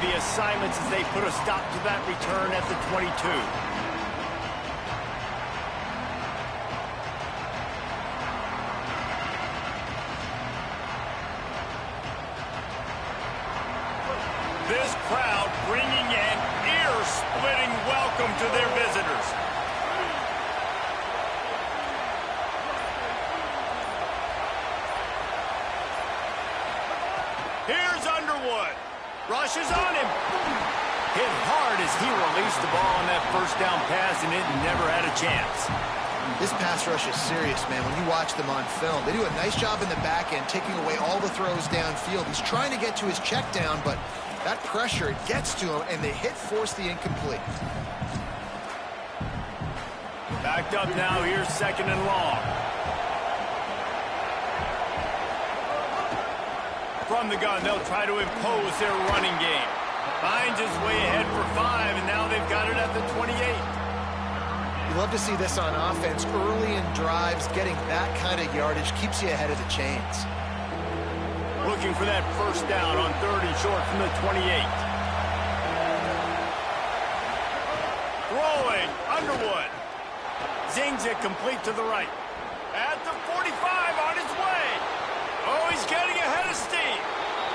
the assignments as they put a stop to that return at the 22. This crowd bringing an ear-splitting welcome to their visitors. Here's Underwood. Rushes on him. Hit hard as he released the ball on that first down pass, and it never had a chance. This pass rush is serious, man. When you watch them on film, they do a nice job in the back end, taking away all the throws downfield. He's trying to get to his check down, but that pressure, it gets to him, and the hit forced the incomplete. Backed up now, here's second and long. From the gun, they'll try to impose their running game. Finds his way ahead for 5, and now they've got it at the 28. You love to see this on offense. Early in drives, getting that kind of yardage keeps you ahead of the chains. Looking for that first down on 3rd and short from the 28. Throwing, Underwood. Zings it complete to the right. At the 45, on his way. Oh, he's getting ahead of steam.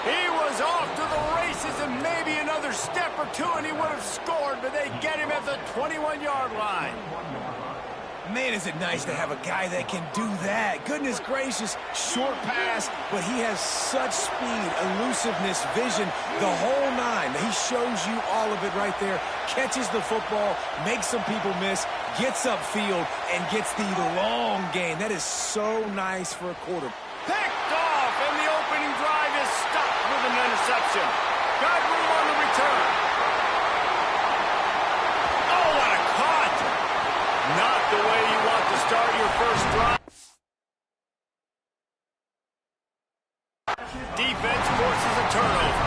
He was off to the races, and maybe another step or two, and he would have scored, but they get him at the 21-yard line. Man, is it nice to have a guy that can do that. Goodness gracious, short pass, but he has such speed, elusiveness, vision, the whole nine. He shows you all of it right there. Catches the football, makes some people miss, gets upfield, and gets the long gain. That is so nice for a quarterback. Picked off, and the opening drive is stopped with an interception. Got room on the return. Oh, what a cut! Not the way you want to start your first drive. Defense forces a turnover.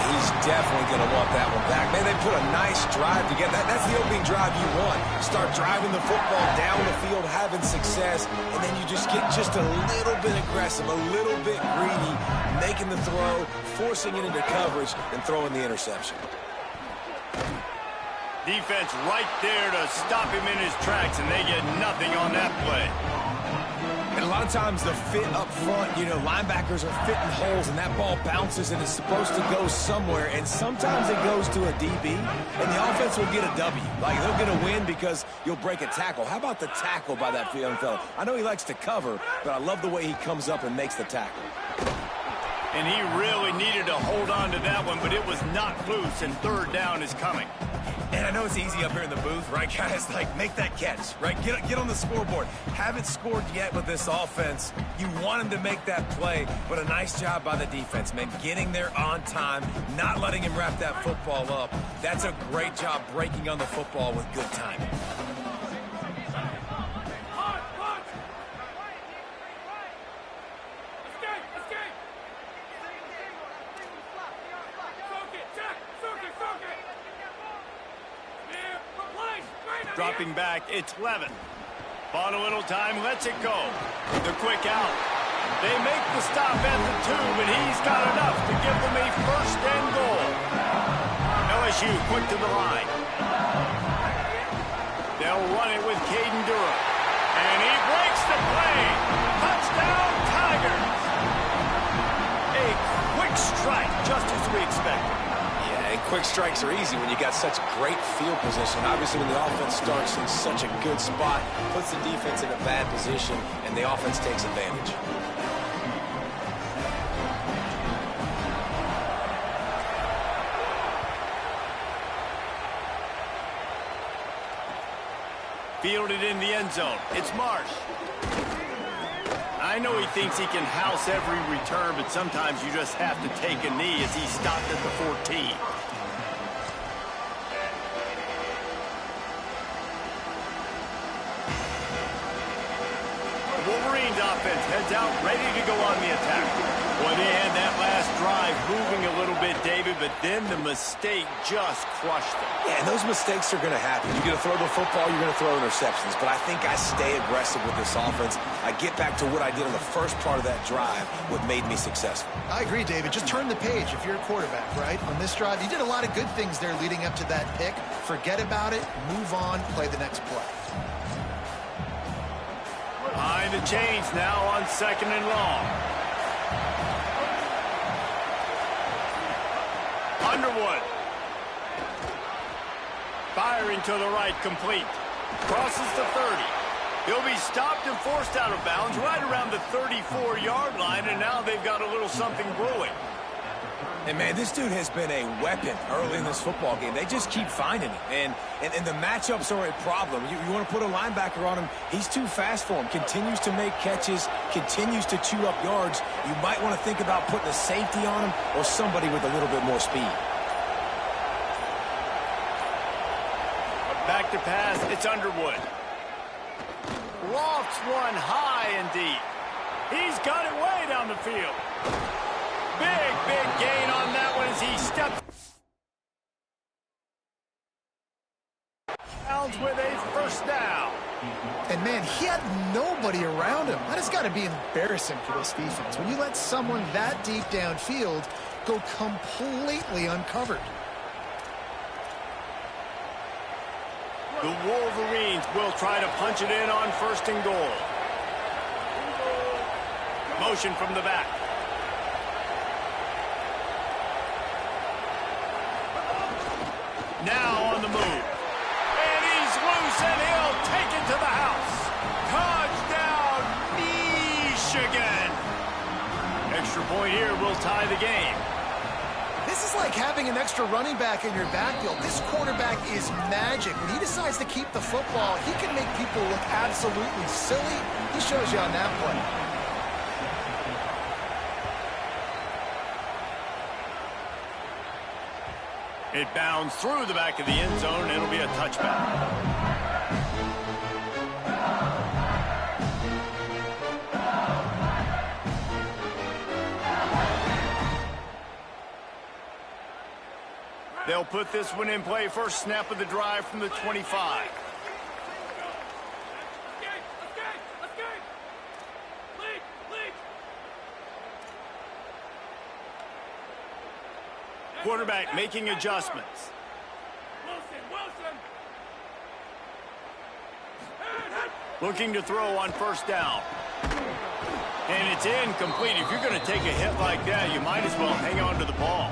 He's definitely going to want that one back. Man, they put a nice drive together. That's the opening drive you want. Start driving the football down the field, having success, and then you just get just a little bit aggressive, a little bit greedy, making the throw, forcing it into coverage, and throwing the interception. Defense right there to stop him in his tracks, and they get nothing on that play. And a lot of times the fit up front, you know, linebackers are fitting holes, and that ball bounces, and it's supposed to go somewhere, and sometimes it goes to a DB, and the offense will get a W. Like, they'll get a win because you'll break a tackle. How about the tackle by that young fella? I know he likes to cover, but I love the way he comes up and makes the tackle. And he really needed to hold on to that one, but it was not loose, and 3rd down is coming. And I know it's easy up here in the booth, right, guys? Like, make that catch, right? Get on the scoreboard. Haven't scored yet with this offense. You want him to make that play, but a nice job by the defense, man. Getting there on time, not letting him wrap that football up. That's a great job breaking on the football with good timing. Dropping back, it's Levin. Bought a little time, lets it go. The quick out. They make the stop at the 2, but he's got enough to give them a first and goal. LSU quick to the line. They'll run it with Caden Durham. And he breaks the play. Touchdown, Tigers. A quick strike, just as we expected. And quick strikes are easy when you got such great field position. Obviously, when the offense starts in such a good spot, puts the defense in a bad position, and the offense takes advantage. Fielded in the end zone. It's Marsh. I know he thinks he can house every return, but sometimes you just have to take a knee as he stopped at the 14. Wolverines offense heads out, ready to go on the attack. Boy, they had that last drive moving a little bit, David. David, but then the mistake just crushed them. Yeah, and those mistakes are going to happen. You're going to throw the football, you're going to throw interceptions. But I think I stay aggressive with this offense. I get back to what I did in the first part of that drive, what made me successful. I agree, David. Just turn the page if you're a quarterback, right? On this drive, you did a lot of good things there leading up to that pick. Forget about it, move on, play the next play. Behind the chains now on 2nd and long. Underwood. Firing to the right, complete. Crosses the 30. He'll be stopped and forced out of bounds right around the 34-yard line, and now they've got a little something brewing. And, man, this dude has been a weapon early in this football game. They just keep finding him. And the matchups are a problem. You want to put a linebacker on him, he's too fast for him. Continues to make catches, continues to chew up yards. You might want to think about putting a safety on him or somebody with a little bit more speed. Back to pass, it's Underwood. Lofts one high and deep. He's got it way down the field. Big gain on that one as he steps with a first down. And, man, he had nobody around him. That has got to be embarrassing for this defense. When you let someone that deep downfield go completely uncovered. The Wolverines will try to punch it in on 1st and goal. Motion from the back. Now on the move. And he's loose, and he'll take it to the house. Touchdown, Michigan. Extra point here will tie the game. This is like having an extra running back in your backfield. This quarterback is magic. When he decides to keep the football, he can make people look absolutely silly. He shows you on that play. It bounds through the back of the end zone, and it'll be a touchback. They'll put this one in play. First snap of the drive from the 25. Quarterback making adjustments. Looking to throw on first down. And it's incomplete. If you're going to take a hit like that, you might as well hang on to the ball.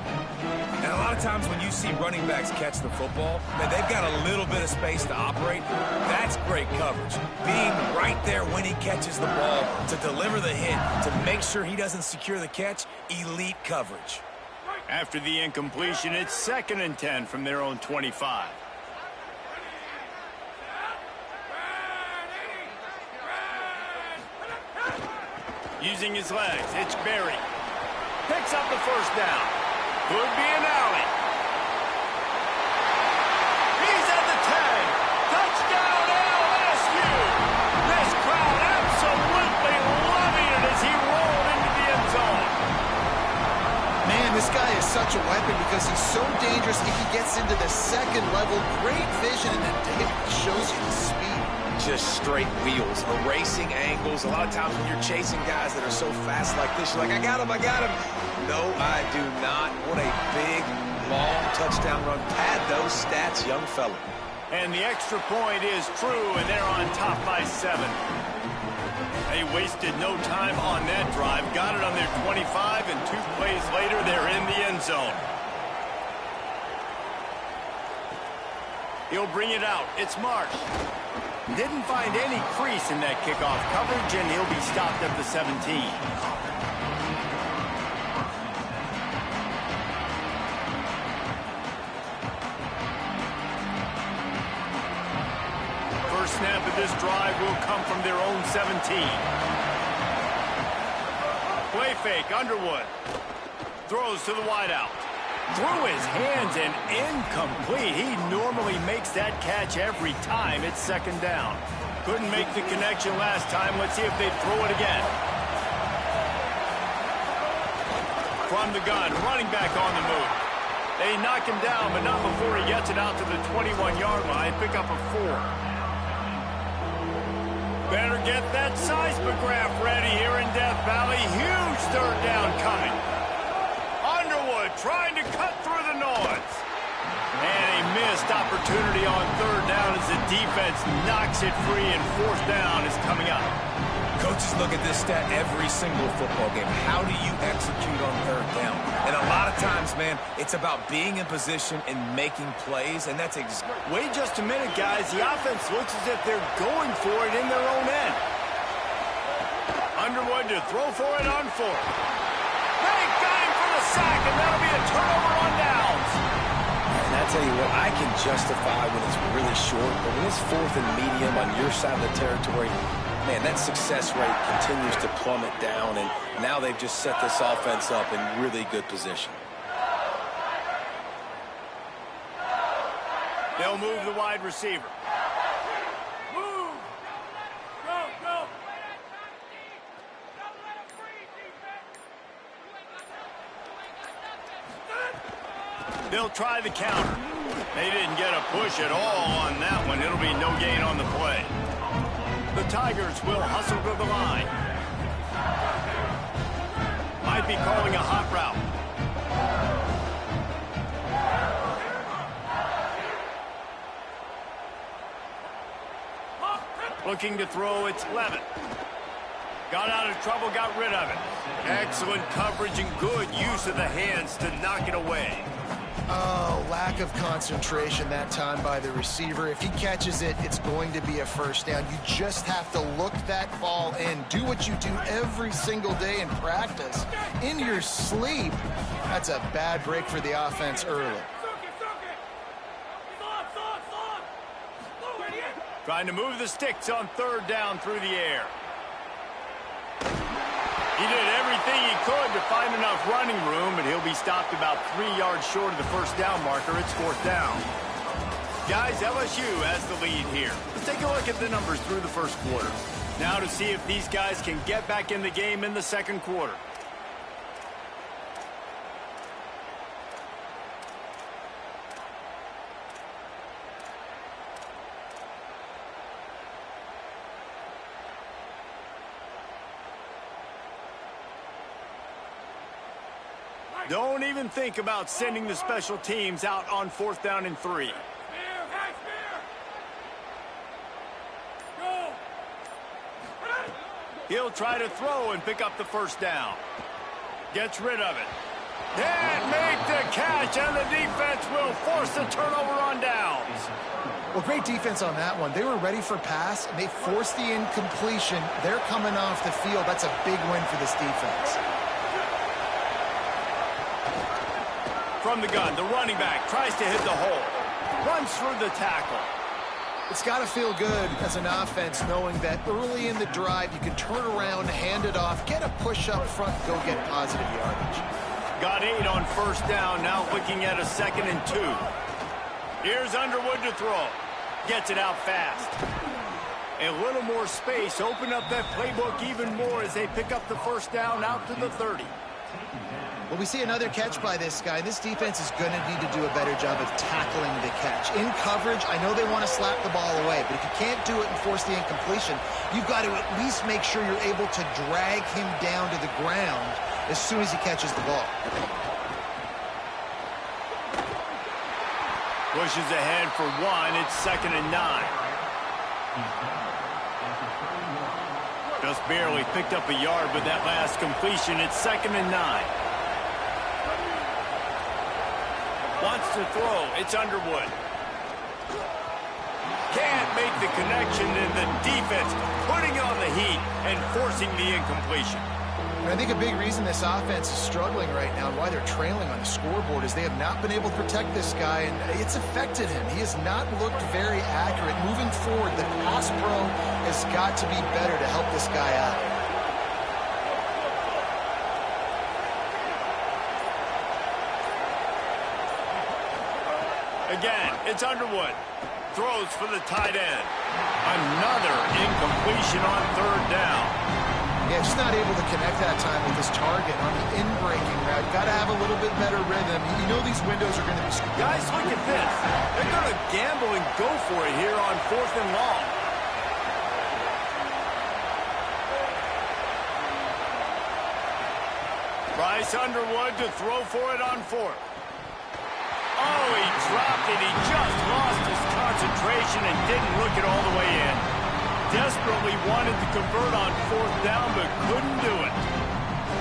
And a lot of times when you see running backs catch the football, man, they've got a little bit of space to operate. That's great coverage. Being right there when he catches the ball to deliver the hit, to make sure he doesn't secure the catch, elite coverage. After the incompletion, it's 2nd and 10 from their own 25. Using his legs, it's Berry. Picks up the first down. Could be an alley. He's at the 10. Touchdown, LSU. This crowd absolutely loving it as he rolled into the end zone. Man, this guy is such a weapon because he's so dangerous if he gets into the second level. Great vision, and it shows you the speed. Just straight wheels, erasing angles. A lot of times when you're chasing guys that are so fast like this, you're like, I got him. No, I do not. What a big, long touchdown run. Pad those stats, young fella. And the extra point is true, and they're on top by 7. They wasted no time on that drive. Got it on their 25, and 2 plays later, they're in the end zone. He'll bring it out. It's Marsh. Didn't find any crease in that kickoff coverage, and he'll be stopped at the 17. First snap of this drive will come from their own 17. Play fake, Underwood. Throws to the wideout. Through his hands and incomplete. He normally makes that catch every time. It's 2nd down. Couldn't make the connection last time. Let's see if they throw it again. From the gun, running back on the move. knock him down, but not before he gets it out to the 21-yard line. Pick up a 4. Better get that seismograph ready here in Death Valley. Huge third down coming. Underwood trying to cut through the noise. And a missed opportunity on third down as the defense knocks it free, and fourth down is coming up. Coaches look at this stat every single football game. How do you execute on third down? And a lot of times, man, it's about being in position and making plays, and that's Wait just a minute, guys. The offense looks as if they're going for it in their own end. Underwood to throw for it on 4. They got him for the sack, and that'll be a turnover on downs. And I tell you what, I can justify when it's really short, but when it's fourth and medium on your side of the territory, man, that success rate continues to plummet down, and now they've just set this offense up in really good position. They'll move the wide receiver. Move! Go, go! They'll try the counter. They didn't get a push at all on that one. It'll be no gain on the play. The Tigers will hustle to the line. Might be calling a hot route. Looking to throw, it's Levitt. Got out of trouble, got rid of it. Excellent coverage and good use of the hands to knock it away. Oh, lack of concentration that time by the receiver. If he catches it, it's going to be a first down. You just have to look that ball in. Do what you do every single day in practice. In your sleep. That's a bad break for the offense early. Trying to move the sticks on third down through the air. He did everything he could to find enough running room, but he'll be stopped about 3 yards short of the first down marker. It's fourth down. Guys, LSU has the lead here. Let's take a look at the numbers through the first quarter. Now to see if these guys can get back in the game in the second quarter. Don't even think about sending the special teams out on fourth down and 3. He'll try to throw and pick up the first down. Gets rid of it. Can't make the catch, and the defense will force the turnover on downs. Well, great defense on that one. They were ready for pass, and they forced the incompletion. They're coming off the field. That's a big win for this defense. From the gun, the running back tries to hit the hole. Runs through the tackle. It's got to feel good as an offense knowing that early in the drive you can turn around, hand it off, get a push up front, go get positive yardage. Got 8 on first down, now looking at a 2nd and 2. Here's Underwood to throw. Gets it out fast. A little more space, open up that playbook even more as they pick up the first down out to the 30. Well, we see another catch by this guy. This defense is going to need to do a better job of tackling the catch. In coverage, I know they want to slap the ball away, but if you can't do it and force the incompletion, you've got to at least make sure you're able to drag him down to the ground as soon as he catches the ball. Pushes ahead for 1. It's 2nd and 9. Just barely picked up a yard with that last completion. It's 2nd and 9. Wants to throw. It's Underwood. Can't make the connection, and the defense putting on the heat and forcing the incompletion. And I think a big reason this offense is struggling right now and why they're trailing on the scoreboard is they have not been able to protect this guy, and it's affected him. He has not looked very accurate. Moving forward, the pass pro has got to be better to help this guy out. Again, it's Underwood. Throws for the tight end. Another incompletion on third down. Yeah, just not able to connect that time with his target on the in-breaking route. Got to have a little bit better rhythm. You know these windows are going to be... Guys, look at this. They're going to gamble and go for it here on 4th and long. Bryce Underwood to throw for it on 4th. Oh, he dropped it. He just lost his concentration and didn't look it all the way in. Desperately wanted to convert on 4th down, but couldn't do it.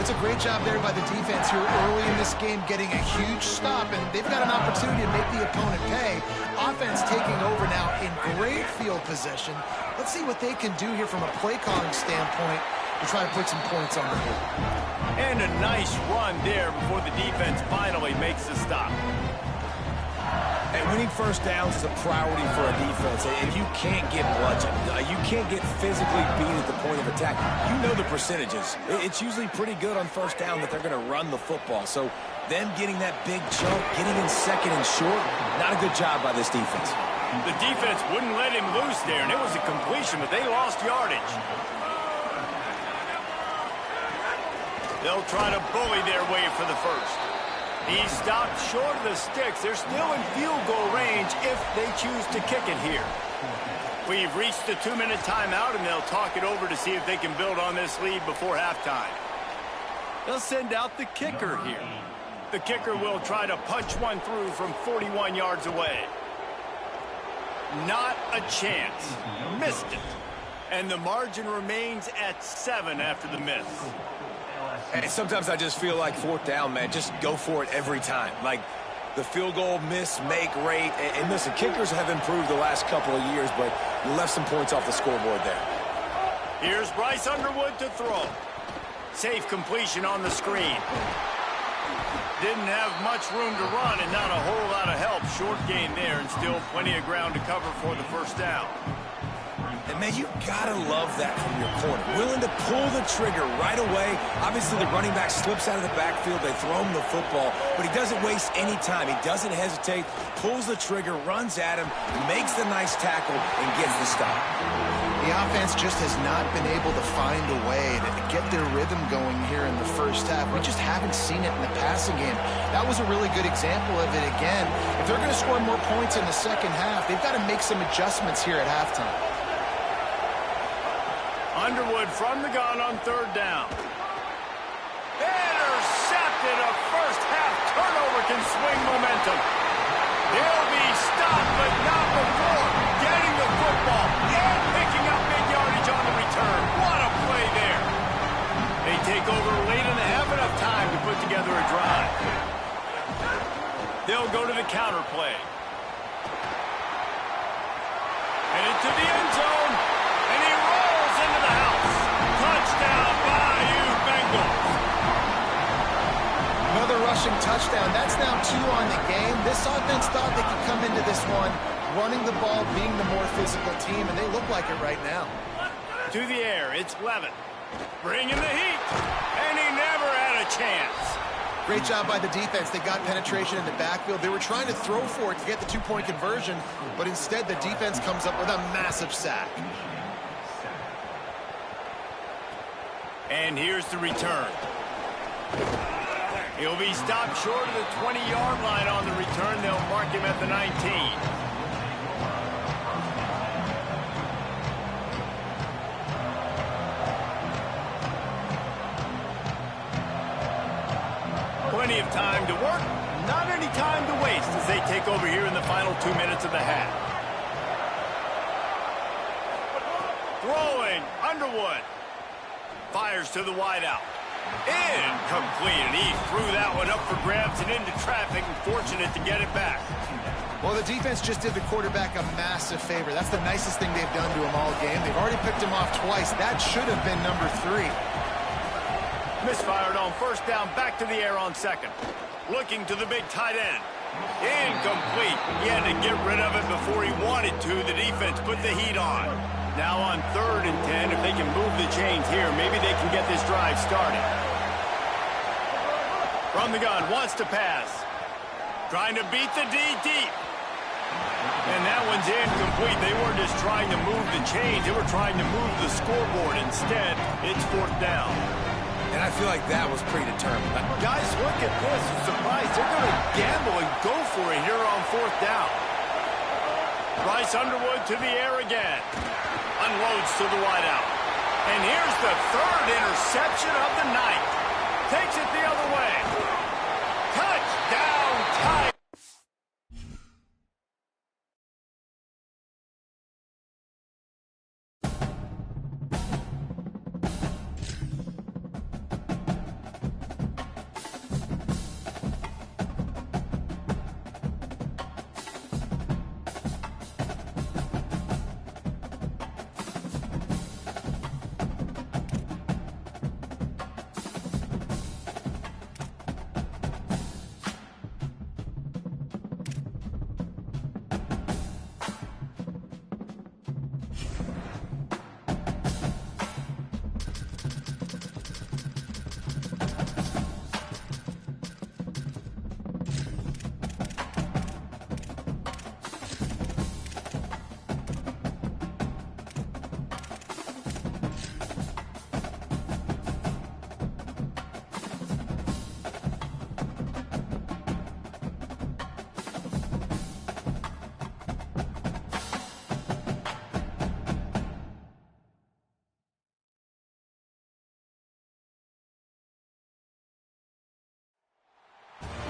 It's a great job there by the defense here early in this game, getting a huge stop, and they've got an opportunity to make the opponent pay. Offense taking over now in great field position. Let's see what they can do here from a play calling standpoint to try to put some points on the board. And a nice run there before the defense finally makes the stop. And winning first downs is a priority for a defense. If you can't get bludgeoned, you can't get physically beat at the point of attack, you know the percentages. It's usually pretty good on first down that they're going to run the football. So them getting that big jump, getting in second and short, not a good job by this defense. The defense wouldn't let him loose there, and it was a completion, but they lost yardage. They'll try to bully their way for the first. He stopped short of the sticks. They're still in field goal range if they choose to kick it here. We've reached the 2-minute timeout, and they'll talk it over to see if they can build on this lead before halftime. They'll send out the kicker here. The kicker will try to punch one through from 41 yards away. Not a chance. Missed it. And the margin remains at 7 after the miss. And sometimes I just feel like 4th down, man, just go for it every time. Like the field goal miss-make rate. And listen, kickers have improved the last couple of years, but you left some points off the scoreboard there. Here's Bryce Underwood to throw. Safe completion on the screen. Didn't have much room to run and not a whole lot of help. Short gain there and still plenty of ground to cover for the first down. And, man, you got to love that from your corner. Willing to pull the trigger right away. Obviously, the running back slips out of the backfield. They throw him the football, but he doesn't waste any time. He doesn't hesitate, pulls the trigger, runs at him, makes the nice tackle, and gets the stop. The offense just has not been able to find a way to get their rhythm going here in the first half. We just haven't seen it in the passing game. That was a really good example of it again. If they're going to score more points in the second half, they've got to make some adjustments here at halftime. Underwood from the gun on 3rd down. Intercepted. A first-half turnover can swing momentum. They'll be stopped, but not before getting the football and picking up big yardage on the return. What a play there. They take over late and have enough time to put together a drive. They'll go to the counter play. Headed to the end zone, and he rolls into the house. Touchdown, Bayou Bengals. Another rushing touchdown. That's now 2 on the game. This offense thought they could come into this one running the ball, being the more physical team, and they look like it right now. To the air, it's Levin. Bringing the heat, and he never had a chance. Great job by the defense. They got penetration in the backfield. They were trying to throw for it to get the 2-point conversion, but instead the defense comes up with a massive sack. And here's the return. He'll be stopped short of the 20-yard line on the return. They'll mark him at the 19. Plenty of time to work, not any time to waste as they take over here in the final 2 minutes of the half. Throwing, Underwood. Fires to the wideout. Incomplete, and he threw that one up for grabs and into traffic, and fortunate to get it back. Well, the defense just did the quarterback a massive favor. That's the nicest thing they've done to him all game. They've already picked him off twice. That should have been number 3. Misfired on first down, back to the air on 2nd. Looking to the big tight end. Incomplete. He had to get rid of it before he wanted to. The defense put the heat on. Now on 3rd and 10, if they can move the chains here, maybe they can get this drive started. From the gun, wants to pass. Trying to beat the D deep. And that one's incomplete. They weren't just trying to move the chains. They were trying to move the scoreboard. Instead, it's 4th down. And I feel like that was predetermined. Guys, look at this. I'm surprised. They're going to gamble and go for it here on 4th down. Bryce Underwood to the air again. Unloads to the wideout. And here's the 3rd interception of the night. Takes it the other way. Touchdown, Tigers.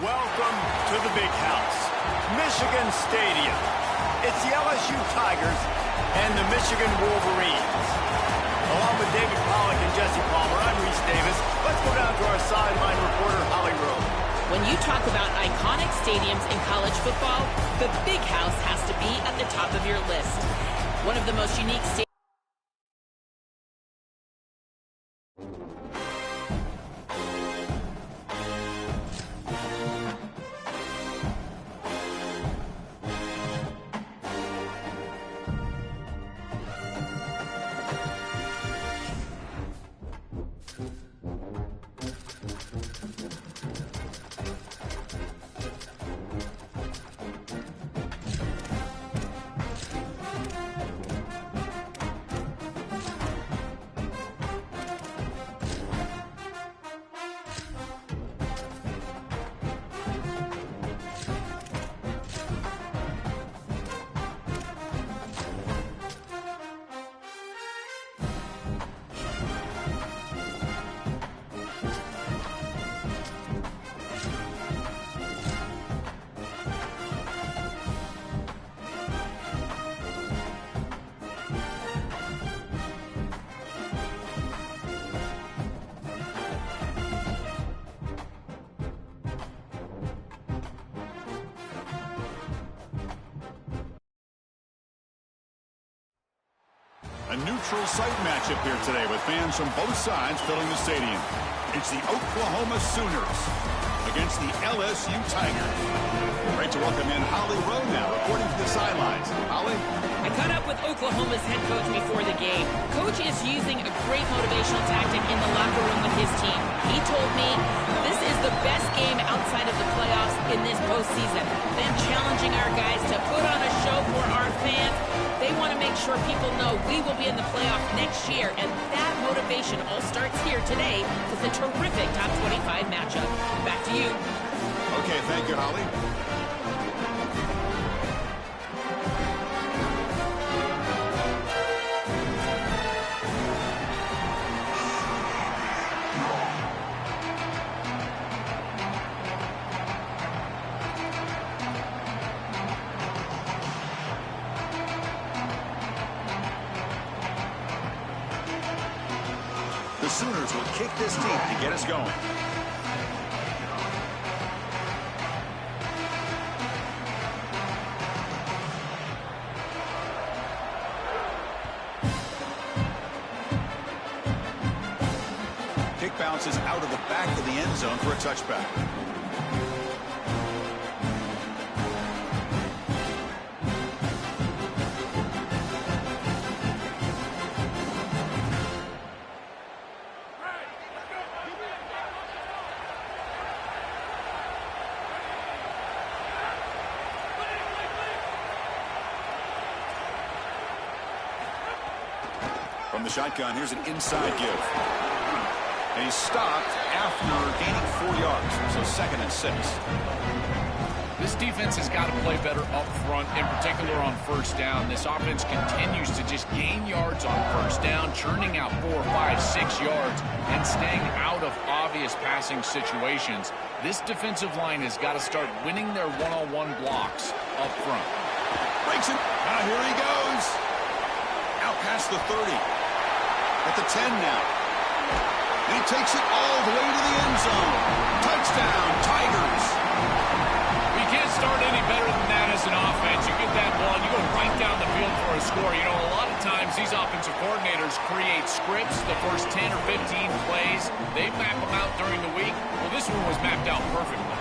Welcome to the big house, Michigan Stadium. It's the LSU Tigers and the Michigan Wolverines. Along with David Pollack and Jesse Palmer, I'm Reese Davis. Let's go down to our sideline reporter, Holly Rowe. When you talk about iconic stadiums in college football, the big house has to be at the top of your list. One of the most unique stadiums. A neutral site matchup here today with fans from both sides filling the stadium. It's the Oklahoma Sooners against the LSU Tigers. Great to welcome in Holly Rowe now, reporting to the sidelines. Holly? I caught up with Oklahoma's head coach before the game. Coach is using a great motivational tactic in the locker room with his team. He told me this is the best game outside of the playoffs in this postseason. Them challenging our guys to put on a show for our fans. They want to make sure people know we will be in the playoff next year, and that motivation all starts here today with a terrific top 25 matchup. Back to you. Okay, thank you, Holly. The Sooners will kick this deep to get us going. Kick bounces out of the back of the end zone for a touchback. From the shotgun, here's an inside give. And he's stopped after gaining 4 yards, so 2nd and 6. This defense has got to play better up front, in particular on first down. This offense continues to just gain yards on first down, churning out 4, 5, 6 yards, and staying out of obvious passing situations. This defensive line has got to start winning their one-on-one blocks up front. Breaks it. Here he goes. Out past the 30. At the 10 now. And he takes it all the way to the end zone. Touchdown, Tigers. You can't start any better than that as an offense. You get that ball, you go right down the field for a score. You know, a lot of times these offensive coordinators create scripts, the first 10 or 15 plays. They map them out during the week. Well, this one was mapped out perfectly.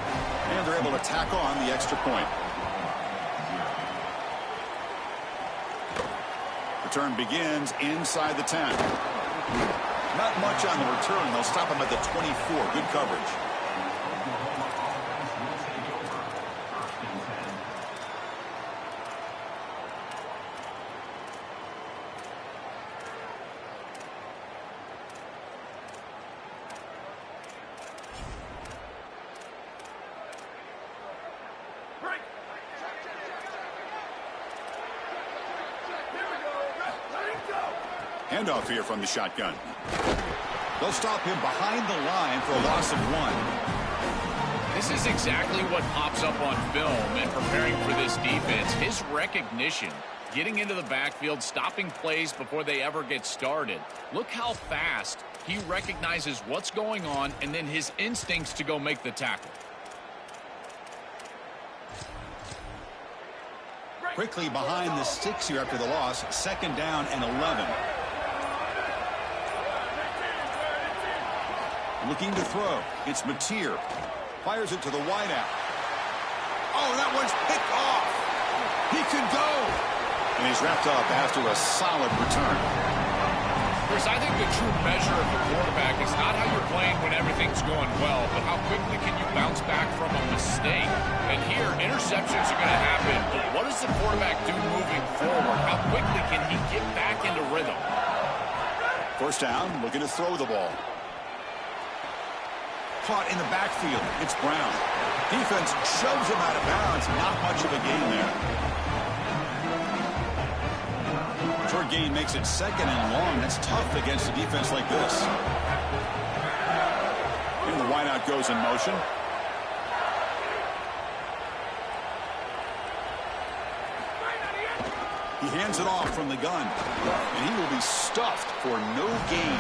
And they're able to tack on the extra point. Return begins inside the 10. Not much on the return. They'll stop him at the 24. Good coverage. Handoff here from the shotgun. They'll stop him behind the line for a loss of 1. This is exactly what pops up on film in preparing for this defense. His recognition, getting into the backfield, stopping plays before they ever get started. Look how fast he recognizes what's going on and then his instincts to go make the tackle. Quickly behind the sticks here after the loss. 2nd down and 11. Looking to throw. It's Mateer. Fires it to the wideout. Oh, that one's picked off. He can go. And he's wrapped up after a solid return. Chris, I think the true measure of a quarterback is not how you're playing when everything's going well, but how quickly can you bounce back from a mistake. And here, interceptions are going to happen, but what does the quarterback do moving forward? How quickly can he get back into rhythm? First down, looking to throw the ball. Caught in the backfield. It's Brown. Defense shoves him out of bounds. Not much of a gain there. Short gain makes it 2nd and long. That's tough against a defense like this. And the wideout goes in motion. He hands it off from the gun. And he will be stuffed for no gain.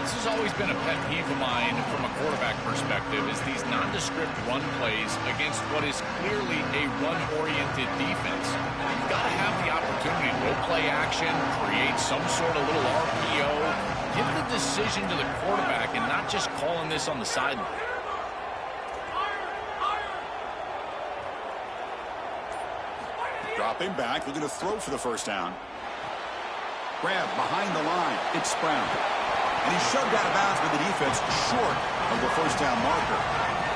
This has always been a pet peeve of mine from a quarterback perspective, is these nondescript run plays against what is clearly a run-oriented defense. You've got to have the opportunity to go play action, create some sort of little RPO, give the decision to the quarterback and not just calling this on the sideline. Dropping back, looking to throw for the first down. Grab behind the line. It's Brown. And he's shoved out of bounds by the defense short of the first down marker.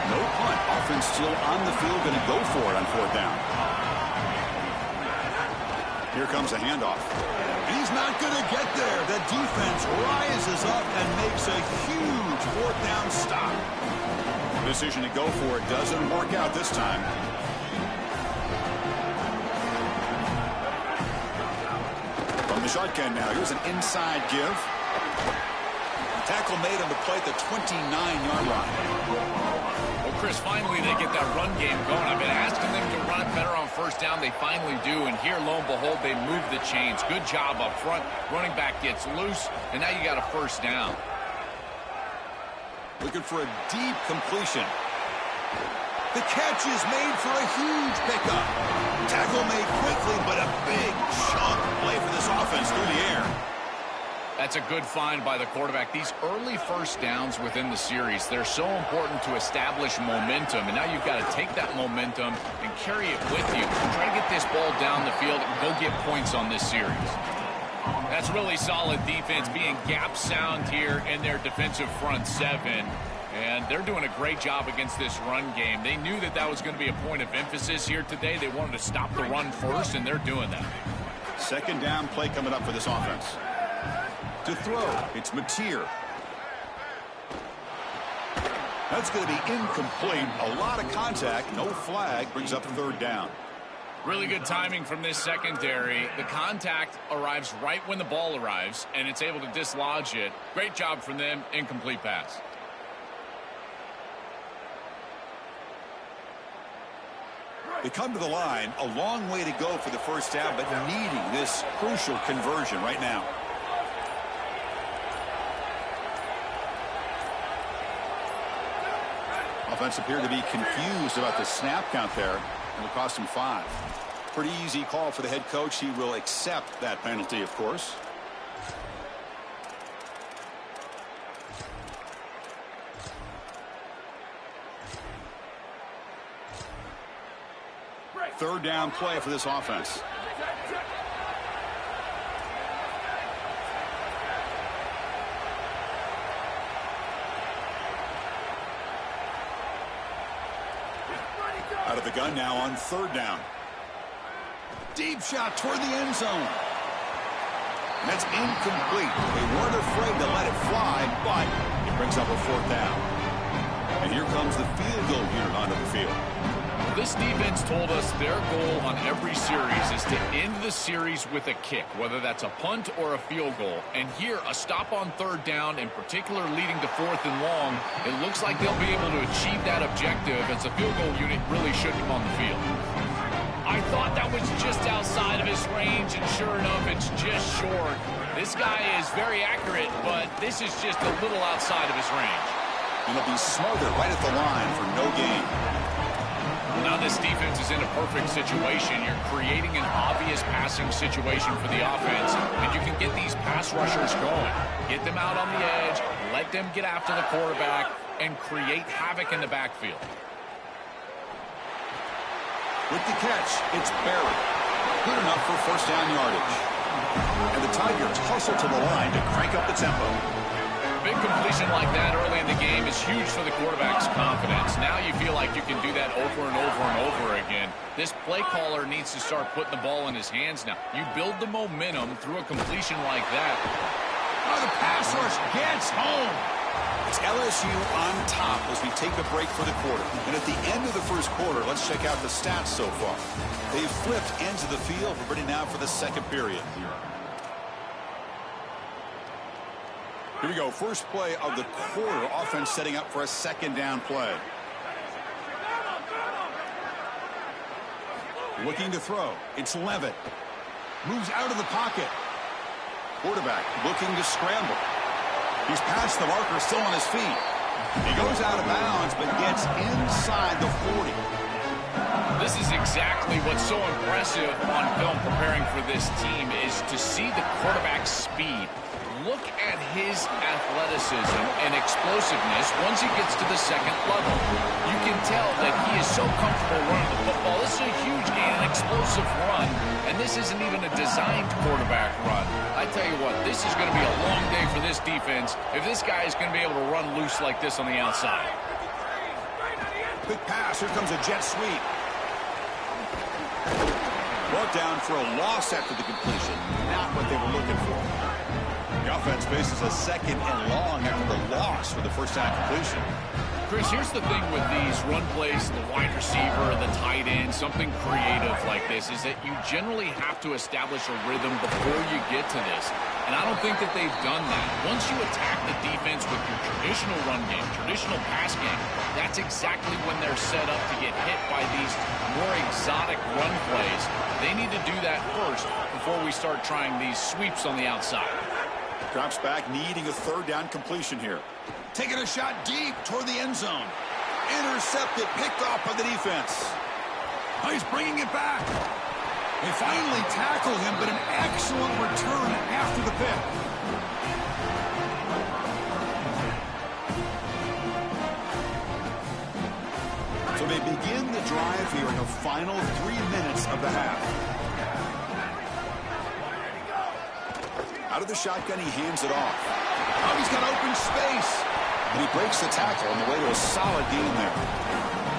No punt. Offense still on the field, going to go for it on 4th down. Here comes a handoff. And he's not going to get there. The defense rises up and makes a huge 4th down stop. Decision to go for it doesn't work out this time. From the shotgun now, here's an inside give. Tackle made on the play at the 29-yard line. Well, Chris, finally they get that run game going. I've been asking them to run it better on first down. They finally do, and here, lo and behold, they move the chains. Good job up front. Running back gets loose, and now you got a first down. Looking for a deep completion. The catch is made for a huge pickup. Tackle made quickly, but a big chunk play for this offense through the air. That's a good find by the quarterback. These early first downs within the series, they're so important to establish momentum. And now you've got to take that momentum and carry it with you. Try to get this ball down the field and go get points on this series. That's really solid defense, being gap sound here in their defensive front 7. And they're doing a great job against this run game. They knew that that was going to be a point of emphasis here today. They wanted to stop the run first, and they're doing that. 2nd down play coming up for this offense. To throw, it's Mateer. That's going to be incomplete. A lot of contact, no flag, brings up third down. Really good timing from this secondary. The contact arrives right when the ball arrives, and it's able to dislodge it. Great job from them. Incomplete pass. They come to the line, a long way to go for the first down, but needing this crucial conversion right now. Offense appeared to be confused about the snap count there. It'll cost him 5. Pretty easy call for the head coach. He will accept that penalty, of course. Third down play for this offense. Out of the gun now on third down. Deep shot toward the end zone. And that's incomplete. They weren't afraid to let it fly, but it brings up a fourth down. And here comes the field goal unit onto the field. This defense told us their goal on every series is to end the series with a kick, whether that's a punt or a field goal. And here, a stop on third down, in particular leading to fourth and long, it looks like they'll be able to achieve that objective as the field goal unit really should come on the field. I thought that was just outside of his range, and sure enough, it's just short. This guy is very accurate, but this is just a little outside of his range. And he'll be smothered right at the line for no gain. Now this defense is in a perfect situation. You're creating an obvious passing situation for the offense, and you can get these pass rushers going. Get them out on the edge, let them get after the quarterback, and create havoc in the backfield. With the catch, it's Barry. Good enough for first down yardage. And the Tigers hustle to the line to crank up the tempo. Big completion like that early in the game is huge for the quarterback's confidence. Now you feel like you can do that over and over and over again. This play caller needs to start putting the ball in his hands now. You build the momentum through a completion like that. Oh, the pass rush gets home. It's LSU on top as we take a break for the quarter. And at the end of the first quarter, let's check out the stats so far. They've flipped ends of the field. We're ready now for the second period. Here we go. First play of the quarter. Offense setting up for a second down play. Looking to throw. It's Levitt. Moves out of the pocket. Quarterback looking to scramble. He's past the marker, still on his feet. He goes out of bounds, but gets inside the 40. This is exactly what's so impressive on film preparing for this team is to see the quarterback's speed. Look at his athleticism and explosiveness once he gets to the second level. You can tell that he is so comfortable running the football. This is a huge gain, an explosive run, and this isn't even a designed quarterback run. I tell you what, this is going to be a long day for this defense if this guy is going to be able to run loose like this on the outside. Quick pass. Here comes a jet sweep. Brought down for a loss after the completion. Not what they were looking for. The offense faces a second and long after the loss for the first down completion. Chris, here's the thing with these run plays, the wide receiver, the tight end, something creative like this, is that you generally have to establish a rhythm before you get to this. And I don't think that they've done that. Once you attack the defense with your traditional run game, traditional pass game, that's exactly when they're set up to get hit by these more exotic run plays. They need to do that first before we start trying these sweeps on the outside. Drops back, needing a third down completion here. Taking a shot deep toward the end zone. Intercepted, picked off by the defense. Oh, he's bringing it back. They finally tackle him, but an excellent return after the pick. So they begin the drive here in the final 3 minutes of the half. Out of the shotgun, he hands it off. Oh, he's got open space. And he breaks the tackle on the way to a solid gain there.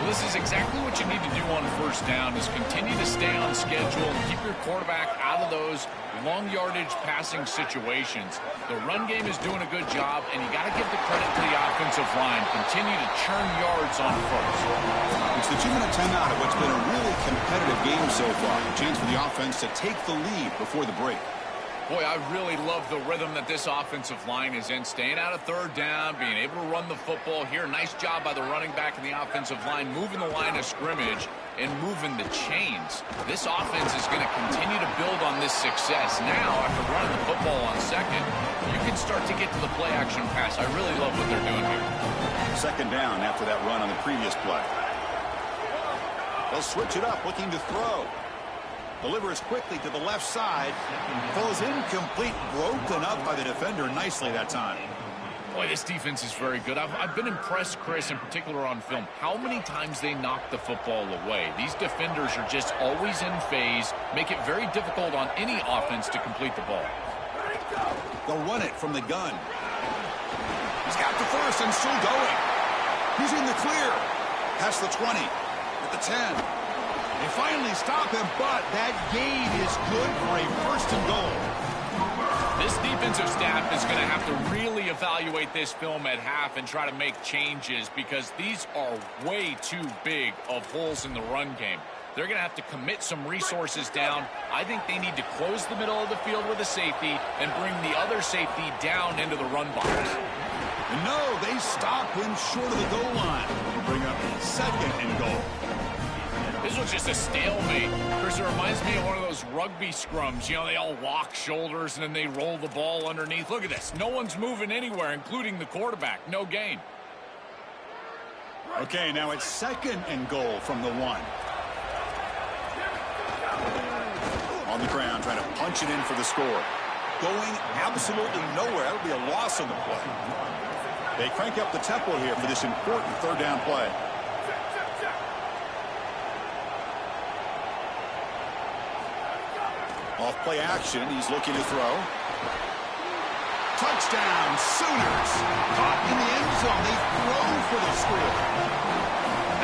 Well, this is exactly what you need to do on first down is continue to stay on schedule and keep your quarterback out of those long yardage passing situations. The run game is doing a good job, and you got to give the credit to the offensive line. Continue to churn yards on first. It's the 2-minute timeout of what's been a really competitive game so far. A chance for the offense to take the lead before the break. Boy, I really love the rhythm that this offensive line is in. Staying out of third down, being able to run the football here. Nice job by the running back and the offensive line, moving the line of scrimmage and moving the chains. This offense is going to continue to build on this success. Now, after running the football on second, you can start to get to the play-action pass. I really love what they're doing here. Second down after that run on the previous play. They'll switch it up, looking to throw. Delivers quickly to the left side. Falls incomplete, broken up by the defender nicely that time. Boy, this defense is very good. I've been impressed, Chris, in particular on film, how many times they knock the football away. These defenders are just always in phase, make it very difficult on any offense to complete the ball. They'll run it from the gun. He's got the first and still going. He's in the clear. Past the 20, at the 10. They finally stop him, but that gain is good for a first and goal. This defensive staff is going to have to really evaluate this film at half and try to make changes because these are way too big of holes in the run game. They're going to have to commit some resources down. I think they need to close the middle of the field with a safety and bring the other safety down into the run box. And no, they stop him short of the goal line and bring up second and goal. This was just a stalemate. Chris, it reminds me of one of those rugby scrums. You know, they all lock shoulders and then they roll the ball underneath. Look at this. No one's moving anywhere, including the quarterback. No gain. Okay, now it's second and goal from the 1. On the ground, trying to punch it in for the score. Going absolutely nowhere. That would be a loss on the play. They crank up the tempo here for this important third down play. Off play action, he's looking to throw. Touchdown, Sooners. Caught in the end zone. They throw for the score.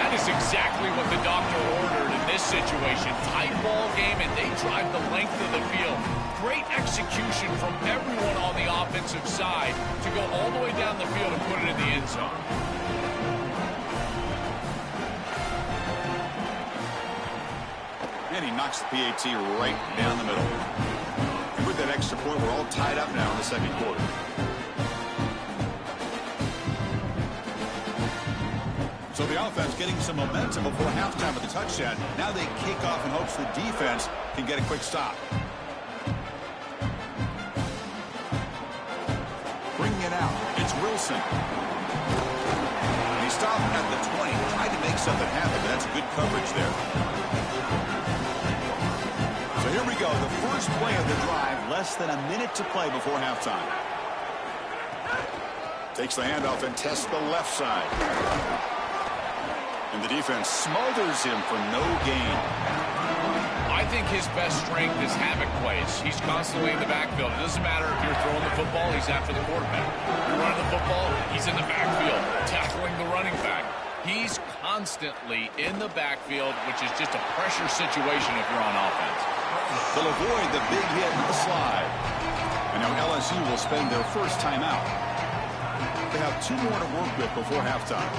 That is exactly what the doctor ordered in this situation. Tight ball game, and they drive the length of the field. Great execution from everyone on the offensive side to go all the way down the field and put it in the end zone. And he knocks the PAT right down the middle. And with that extra point, we're all tied up now in the second quarter. So the offense getting some momentum before halftime with the touchdown. Now they kick off in hopes the defense can get a quick stop. Bringing it out, it's Wilson. And he stopped at the 20, tried to make something happen, but that's good coverage there. So here we go, the first play of the drive, less than a minute to play before halftime. Takes the handoff and tests the left side. And the defense smothers him for no gain. I think his best strength is havoc plays. He's constantly in the backfield. It doesn't matter if you're throwing the football, he's after the quarterback. If you're running the football, he's in the backfield, tackling the running back. He's constantly in the backfield, which is just a pressure situation if you're on offense. They'll avoid the big hit with the slide. And now LSU will spend their first timeout. They have 2 more to work with before halftime.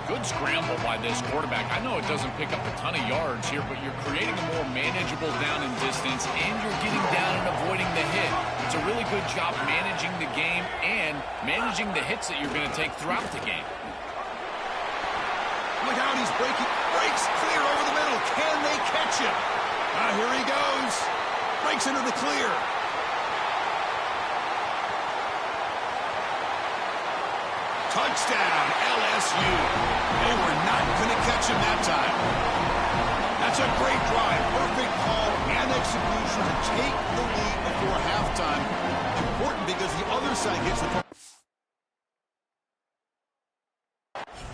Good scramble by this quarterback. I know it doesn't pick up a ton of yards here, but you're creating a more manageable down and distance, and you're getting down and avoiding the hit. It's a really good job managing the game and managing the hits that you're going to take throughout the game. Look out, he's breaking. Breaks clear over the middle. Can they catch him? Here he goes. Breaks into the clear. Touchdown, LSU. They were not going to catch him that time. That's a great drive. Perfect call and execution to take the lead before halftime. Important because the other side gets the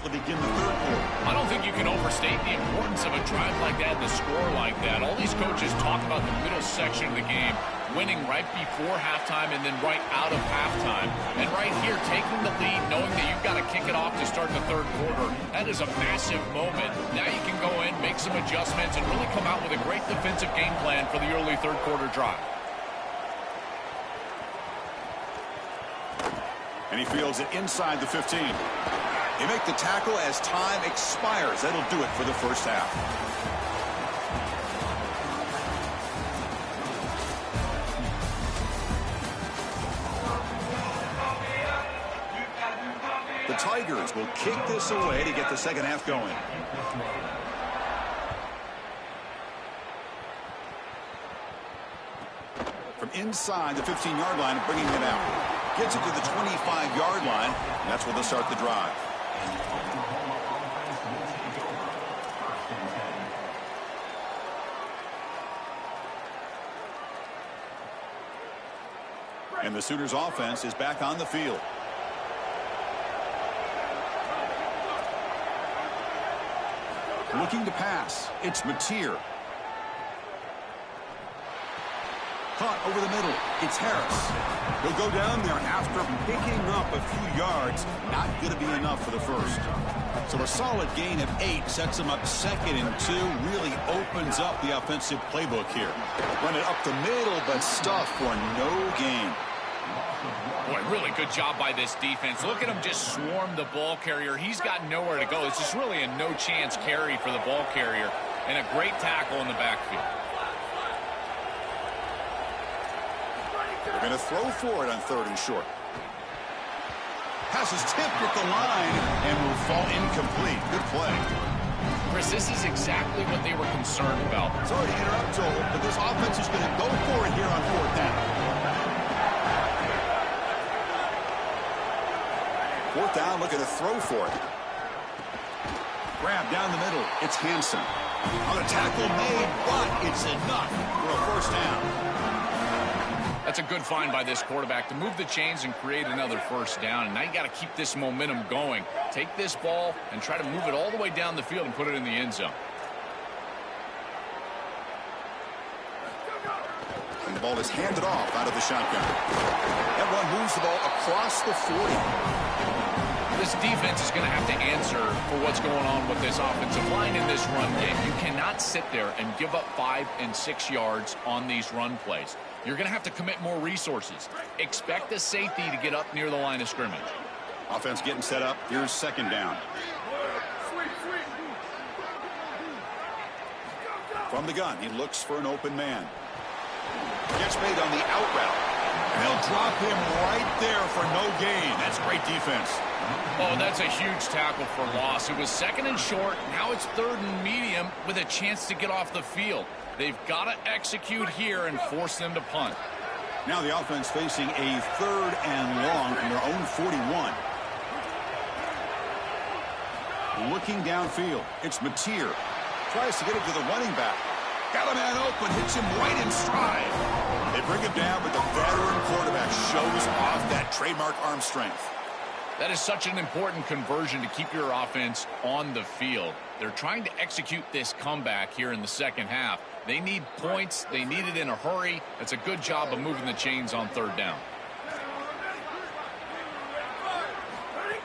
to begin the third quarter. I don't think you can overstate the importance of a drive like that and a score like that. All these coaches talk about the middle section of the game. winning right before halftime and then right out of halftime. And right here, taking the lead, knowing that you've got to kick it off to start the third quarter, that is a massive moment. Now you can go in, make some adjustments, and really come out with a great defensive game plan for the early third quarter drive. And he fields it inside the 15. They make the tackle as time expires. That'll do it for the first half. The Tigers will kick this away to get the second half going. From inside the 15-yard line and bringing it out. Gets it to the 25-yard line. And that's where they'll start the drive. And the Sooners offense is back on the field. Looking to pass. It's Mateer. Caught over the middle. It's Harris. He'll go down there after picking up a few yards. Not going to be enough for the first. So a solid gain of 8 sets him up 2nd and 2. Really opens up the offensive playbook here. Run it up the middle, but stuff for no gain. Boy, really good job by this defense. Look at him just swarm the ball carrier. He's got nowhere to go. It's just really a no-chance carry for the ball carrier. And a great tackle in the backfield. They're going to throw for it on 3rd and short. Pass is tipped at the line and will fall incomplete. Good play. Chris, this is exactly what they were concerned about. Sorry to interrupt, Joel, but this offense is going to go for it here on 4th down. 4th down, looking to throw for it. Grab down the middle. It's Hansen. On a tackle made, but it's enough for a 1st down. That's a good find by this quarterback to move the chains and create another 1st down. And now you got to keep this momentum going. Take this ball and try to move it all the way down the field and put it in the end zone. And the ball is handed off out of the shotgun. Everyone moves the ball across the 40. This defense is going to have to answer for what's going on with this offensive line in this run game. You cannot sit there and give up 5 and 6 yards on these run plays. You're going to have to commit more resources. Expect the safety to get up near the line of scrimmage. Offense getting set up. Here's 2nd down. From the gun, he looks for an open man. Gets made on the out route. And they'll drop him right there for no gain. That's great defense. Oh, that's a huge tackle for loss. It was 2nd and short. Now it's 3rd and medium with a chance to get off the field. They've got to execute here and force them to punt. Now the offense facing a 3rd and long from their own 41. Looking downfield. It's Mateer. Tries to get it to the running back. Got a man open. Hits him right in stride. They bring him down, but the veteran quarterback shows off that trademark arm strength. That is such an important conversion to keep your offense on the field. They're trying to execute this comeback here in the second half. They need points. They need it in a hurry. That's a good job of moving the chains on 3rd down.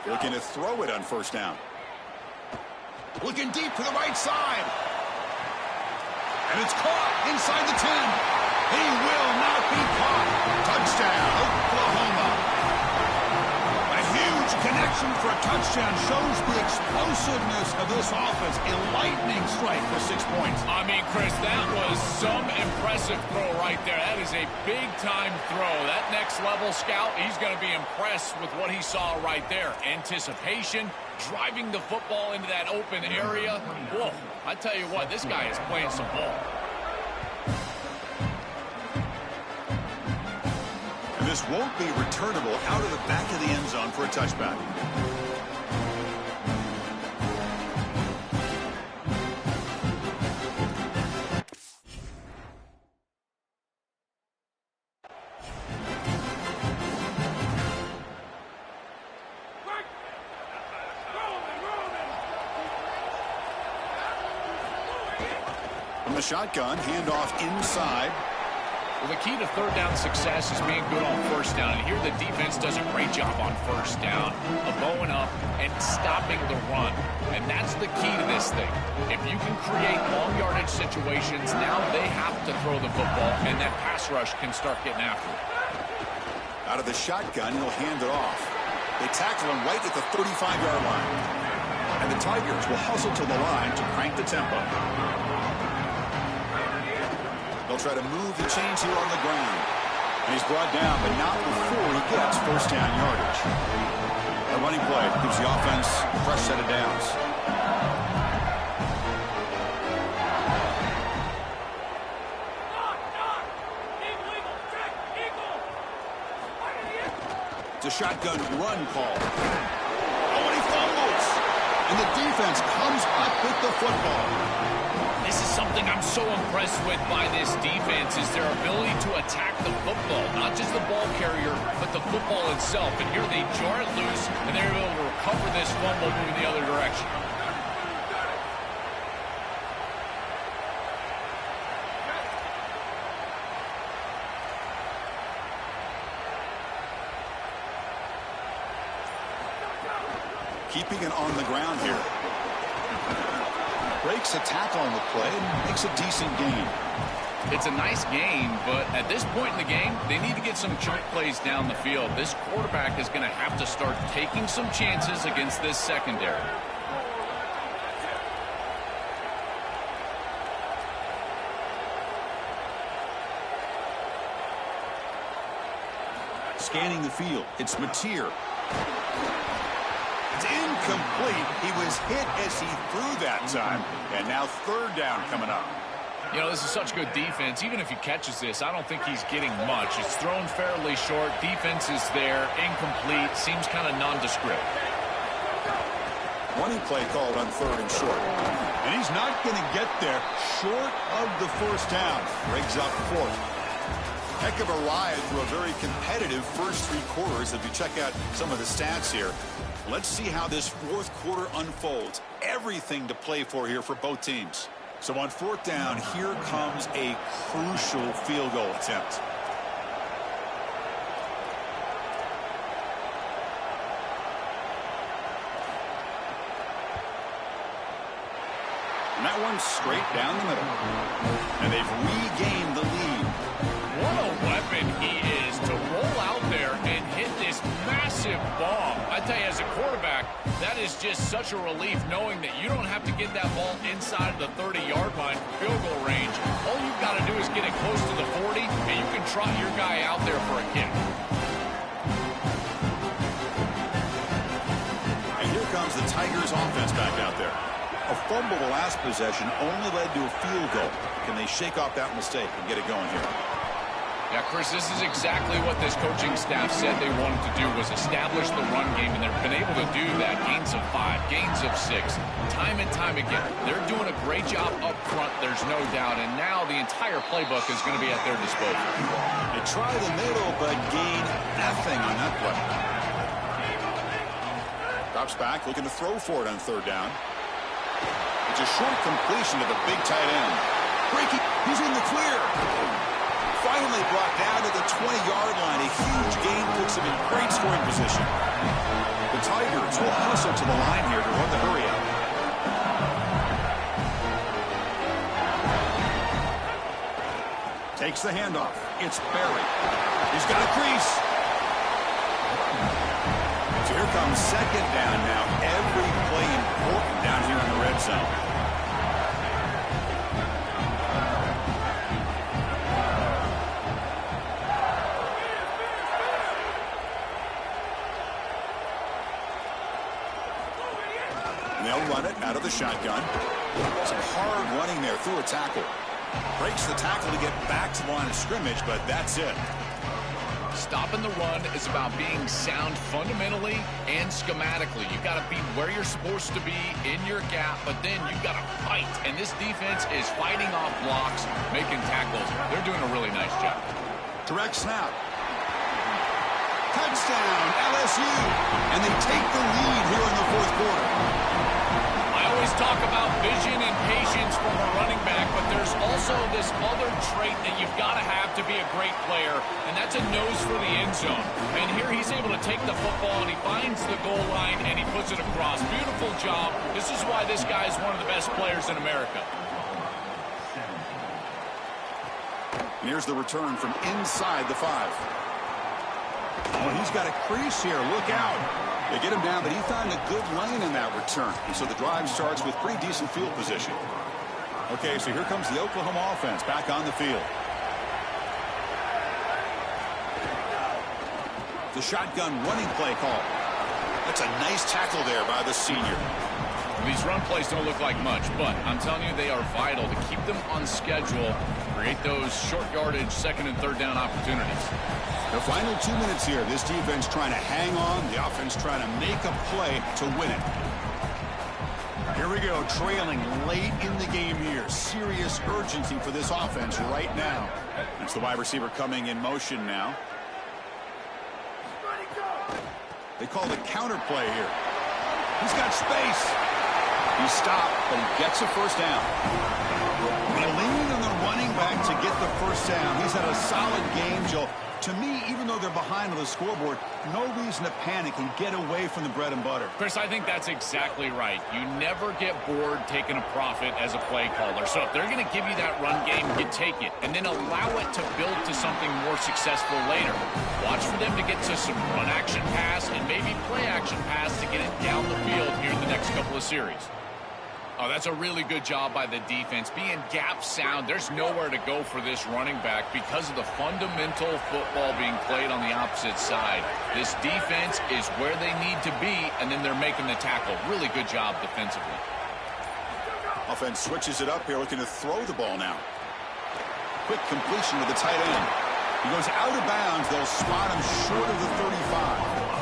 Looking to throw it on 1st down. Looking deep to the right side. And it's caught inside the 10. He will not be caught. Touchdown, Oklahoma. A huge connection for a touchdown shows the explosiveness of this offense. A lightning strike for 6 points. I mean, Chris, that was some impressive throw right there. That is a big-time throw. That next-level scout, he's going to be impressed with what he saw right there. Anticipation, driving the football into that open area. Whoa, I tell you what, this guy is playing some ball. This won't be returnable out of the back of the end zone for a touchback. From the shotgun, handoff inside. Well, the key to third down success is being good on first down. And here the defense does a great job on first down of bowing up and stopping the run. And that's the key to this thing. If you can create long yardage situations, now they have to throw the football, and that pass rush can start getting after it. Out of the shotgun, he'll hand it off. They tackle him right at the 35-yard line. And the Tigers will hustle to the line to crank the tempo. They'll try to move the chains here on the ground. And he's brought down, but not before he gets first down yardage. A running play gives the offense a fresh set of downs. It's a shotgun run call. Oh, and he fumbles. And the defense comes up with the football. This is something I'm so impressed with by this defense is their ability to attack the football. Not just the ball carrier, but the football itself. And here they jar it loose, and they're able to recover this fumble moving the other direction. Keeping it on the ground here. Breaks a tackle on the play and makes a decent gain. It's a nice game, but at this point in the game, they need to get some chunk plays down the field. This quarterback is going to have to start taking some chances against this secondary. Scanning the field, it's Mateer. It's incomplete. He was hit as he threw that time. And now third down coming up. You know, this is such good defense. Even if he catches this, I don't think he's getting much. It's thrown fairly short. Defense is there. Incomplete. Seems kind of nondescript. Running play called on third and short. And he's not going to get there short of the first down. Rigs up fourth. Heck of a ride through a very competitive first three quarters. If you check out some of the stats here, let's see how this fourth quarter unfolds. Everything to play for here for both teams. So on fourth down, here comes a crucial field goal attempt. And that one's straight down the middle. And they've regained the lead. What a weapon he is to roll out there and hit this massive bomb. I tell you, as a quarterback, that is just such a relief knowing that you don't have to get that ball inside of the 30-yard line for field goal range. All you've got to do is get it close to the 40, and you can trot your guy out there for a kick. And here comes the Tigers offense back out there. A fumble the last possession only led to a field goal. Can they shake off that mistake and get it going here? Yeah, Chris, this is exactly what this coaching staff said they wanted to do, was establish the run game, and they've been able to do that. Gains of 5, gains of 6, time and time again. They're doing a great job up front, there's no doubt, and now the entire playbook is going to be at their disposal. They try the middle, but gain nothing on that play. Drops back, looking to throw for it on third down. It's a short completion to the big tight end. Breaking, he's in the clear. Finally brought down to the 20-yard line. A huge gain puts him in great scoring position. The Tigers will hustle to the line here to run the hurry out. Takes the handoff. It's Barry. He's got a crease. So here comes second down now. Every play important down here in the red zone. They'll run it out of the shotgun. Some hard running there through a tackle. Breaks the tackle to get back to the line of scrimmage, but that's it. Stopping the run is about being sound fundamentally and schematically. You've got to be where you're supposed to be in your gap, but then you've got to fight. And this defense is fighting off blocks, making tackles. They're doing a really nice job. Direct snap. Touchdown, LSU. And they take the lead here in the fourth quarter. I always talk about vision and patience from a running back, but there's also this other trait that you've got to have to be a great player, and that's a nose for the end zone. And here he's able to take the football, and he finds the goal line, and he puts it across. Beautiful job. This is why this guy is one of the best players in America. And here's the return from inside the 5. Oh, he's got a crease here. Look out. They get him down, but he found a good lane in that return. And so the drive starts with pretty decent field position. Okay, so here comes the Oklahoma offense back on the field. The shotgun running play call. That's a nice tackle there by the senior. These run plays don't look like much, but I'm telling you, they are vital to keep them on schedule, create those short yardage second and third down opportunities. The final 2 minutes here. This defense trying to hang on. The offense trying to make a play to win it. Here we go, trailing late in the game here. Serious urgency for this offense right now. It's the wide receiver coming in motion now. They call the counter play here. He's got space. He stopped, but he gets a first down. They lean on the running back to get the first down. He's had a solid game, Joe. To me, even though they're behind on the scoreboard, no reason to panic and get away from the bread and butter. Chris, I think that's exactly right. You never get bored taking a profit as a play caller. So if they're going to give you that run game, you take it. And then allow it to build to something more successful later. Watch for them to get to some run action pass and maybe play action pass to get it down the field here in the next couple of series. Oh, that's a really good job by the defense. Being gap sound, there's nowhere to go for this running back because of the fundamental football being played on the opposite side. This defense is where they need to be, and then they're making the tackle. Really good job defensively. Offense switches it up here, looking to throw the ball now. Quick completion to the tight end. He goes out of bounds. They'll spot him short of the 35.